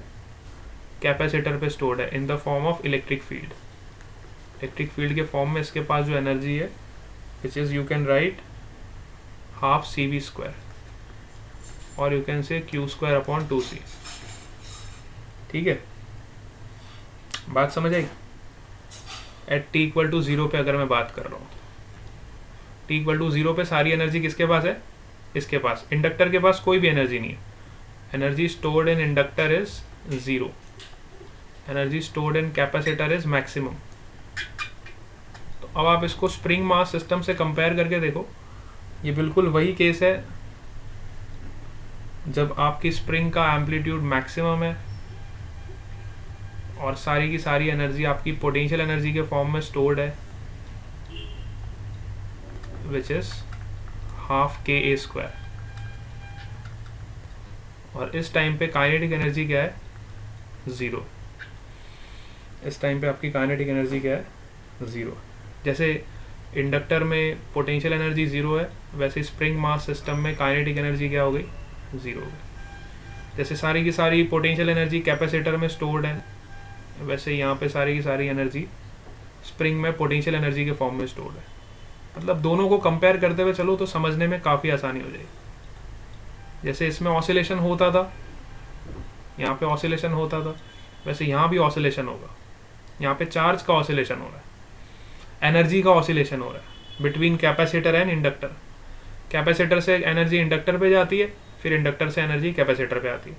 कैपेसिटर पे स्टोर्ड है in the form of electric field. Electric field के फॉर्म में इसके पास जो एनर्जी है which is you can write half CV² और यू कैन से Q²/2C। ठीक है, बात समझ आई? एट t इक्वल टू 0 पे अगर मैं बात कर रहा हूँ, t इक्वल टू 0 पे सारी एनर्जी किसके पास है, इसके पास। इंडक्टर के पास कोई भी एनर्जी नहीं है। Energy stored in inductor is 0, energy stored in capacitor is maximum. तो अब आप इसको स्प्रिंग मास सिस्टम से कंपेयर करके देखो, ये बिल्कुल वही केस है जब आपकी स्प्रिंग का एम्पलीट्यूड मैक्सिमम है और सारी की सारी एनर्जी आपकी पोटेंशियल एनर्जी के फॉर्म में स्टोर्ड है विच इज हाफ KA²। और इस टाइम पे काइनेटिक एनर्जी क्या है, 0। इस टाइम पे आपकी काइनेटिक एनर्जी क्या है, 0। जैसे इंडक्टर में पोटेंशियल एनर्जी 0 है, वैसे स्प्रिंग मास सिस्टम में काइनेटिक एनर्जी क्या हो गई, 0 हो गई। जैसे सारी की सारी पोटेंशियल एनर्जी कैपेसिटर में स्टोर्ड है, वैसे यहाँ पे सारी की सारी एनर्जी स्प्रिंग में पोटेंशियल एनर्जी के फॉर्म में स्टोर्ड है। मतलब दोनों को कंपेयर करते हुए चलो तो समझने में काफ़ी आसानी हो जाएगी। जैसे इसमें ऑसिलेशन होता था, यहाँ पे ऑसिलेशन होता था, वैसे यहाँ भी ऑसिलेशन होगा। यहाँ पे चार्ज का ऑसिलेशन हो रहा है, एनर्जी का ऑसिलेशन हो रहा है between capacitor and inductor. Capacitor से एनर्जी इंडक्टर पे जाती है, फिर इंडक्टर से एनर्जी कैपेसिटर पे आती है,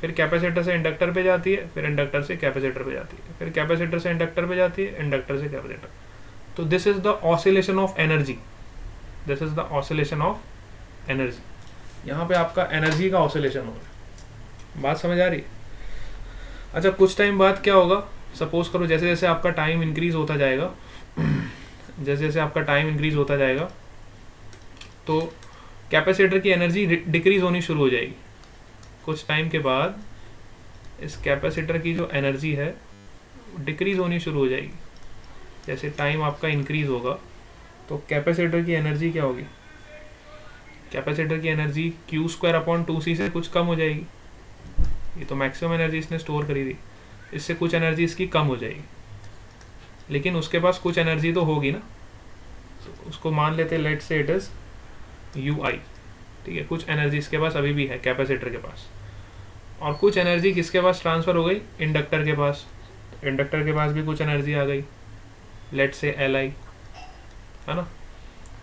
फिर कैपेसिटर से इंडक्टर पे जाती है, फिर इंडक्टर से कैपेसिटर पे जाती है, फिर कैपेसिटर से इंडक्टर पे जाती है, इंडक्टर से कैपेसिटर। तो this is the oscillation of energy, this is the oscillation of energy. यहाँ पे आपका एनर्जी का ऑसिलेशन हो रहा है। बात समझ आ रही है? अच्छा, कुछ टाइम बाद क्या होगा, सपोज करो जैसे जैसे आपका टाइम इंक्रीज होता जाएगा, जैसे जैसे आपका टाइम इंक्रीज होता जाएगा तो कैपेसिटर की एनर्जी डिक्रीज होनी शुरू हो जाएगी। कुछ टाइम के बाद इस कैपेसिटर की जो एनर्जी है डिक्रीज होनी शुरू हो जाएगी। जैसे टाइम आपका इंक्रीज होगा तो कैपेसिटर की एनर्जी क्या होगी, कैपेसिटर की एनर्जी Q²/2C से कुछ कम हो जाएगी। ये तो मैक्सिमम एनर्जी इसने स्टोर करी थी, इससे कुछ एनर्जी इसकी कम हो जाएगी, लेकिन उसके पास कुछ एनर्जी तो होगी ना। तो उसको मान लेते हैं, let's say it is UI। ठीक है, कुछ एनर्जी इसके पास अभी भी है कैपेसिटर के पास, और कुछ एनर्जी किसके पास ट्रांसफ़र हो गई, इंडक्टर के पास। इंडक्टर के पास भी कुछ एनर्जी आ गई, लेट्स से LI, है ना।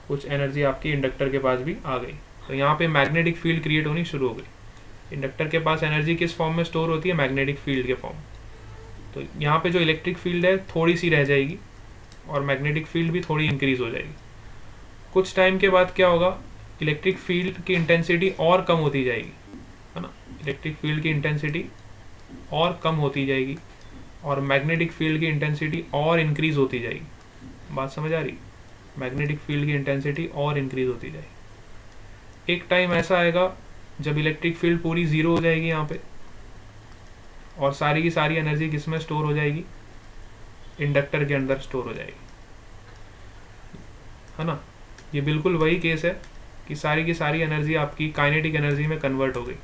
कुछ एनर्जी आपकी इंडक्टर के पास भी आ गई। तो यहाँ पे मैग्नेटिक फील्ड क्रिएट होनी शुरू हो गई। इंडक्टर के पास एनर्जी किस फॉर्म में स्टोर होती है, मैग्नेटिक फील्ड के फॉर्म। तो यहाँ पे जो इलेक्ट्रिक फील्ड है थोड़ी सी रह जाएगी और मैग्नेटिक फील्ड भी थोड़ी इंक्रीज हो जाएगी। कुछ टाइम के बाद क्या होगा, इलेक्ट्रिक फील्ड की इंटेंसिटी और कम होती जाएगी, है ना। इलेक्ट्रिक फील्ड की इंटेंसिटी और कम होती जाएगी और मैग्नेटिक फील्ड की इंटेंसिटी और इंक्रीज होती जाएगी। बात समझ आ रही? मैग्नेटिक फील्ड की इंटेंसिटी और इंक्रीज होती जाएगी। एक टाइम ऐसा आएगा जब इलेक्ट्रिक फील्ड पूरी 0 हो जाएगी यहाँ पे, और सारी की सारी एनर्जी किस में स्टोर हो जाएगी, इंडक्टर के अंदर स्टोर हो जाएगी, है ना। ये बिल्कुल वही केस है कि सारी की सारी एनर्जी आपकी काइनेटिक एनर्जी में कन्वर्ट हो गई।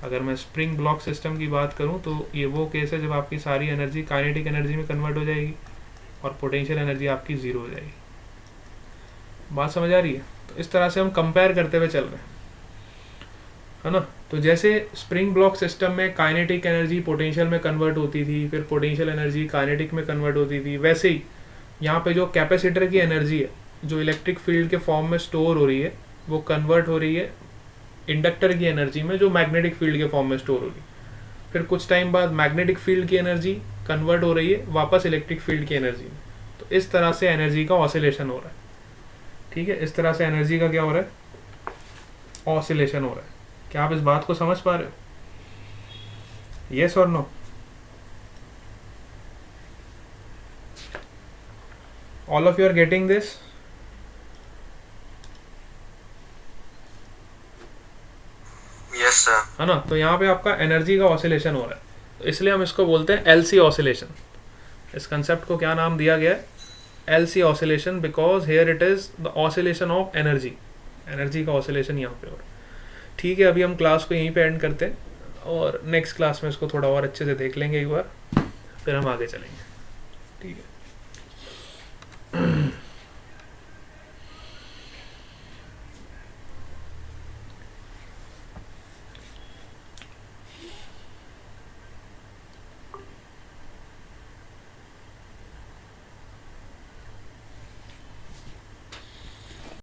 अगर मैं स्प्रिंग ब्लॉक सिस्टम की बात करूं तो ये वो केस है जब आपकी सारी एनर्जी काइनेटिक एनर्जी में कन्वर्ट हो जाएगी और पोटेंशियल एनर्जी आपकी 0 हो जाएगी। बात समझ आ रही है? तो इस तरह से हम कंपेयर करते हुए चल रहे हैं, है ना। तो जैसे स्प्रिंग ब्लॉक सिस्टम में काइनेटिक एनर्जी पोटेंशियल में कन्वर्ट होती थी, फिर पोटेंशियल एनर्जी काइनेटिक में कन्वर्ट होती थी, वैसे ही यहाँ पे जो कैपेसिटर की एनर्जी है जो इलेक्ट्रिक फील्ड के फॉर्म में स्टोर हो रही है वो कन्वर्ट हो रही है इंडक्टर की एनर्जी में जो मैग्नेटिक फील्ड के फॉर्म में स्टोर हो रही है। फिर कुछ टाइम बाद मैग्नेटिक फील्ड की एनर्जी कन्वर्ट हो रही है वापस इलेक्ट्रिक फील्ड की एनर्जी में। तो इस तरह से एनर्जी का ऑसिलेशन हो रहा है। ठीक है, इस तरह से एनर्जी का क्या हो रहा है, ऑसिलेशन हो रहा है। क्या आप इस बात को समझ पा रहे हो? यस और no? All of you are getting this? Yes sir. है ना। तो यहाँ पे आपका एनर्जी का ऑसिलेशन हो रहा है, तो इसलिए हम इसको बोलते हैं एलसी ऑसिलेशन। इस कंसेप्ट को क्या नाम दिया गया है? LC oscillation, because here it is the oscillation of energy. Energy का ऑसिलेशन यहाँ पे हो रहा है। ठीक है, अभी हम क्लास को यहीं पे एंड करते हैं और नेक्स्ट क्लास में इसको थोड़ा और अच्छे से देख लेंगे एक बार, फिर हम आगे चलेंगे। ठीक है।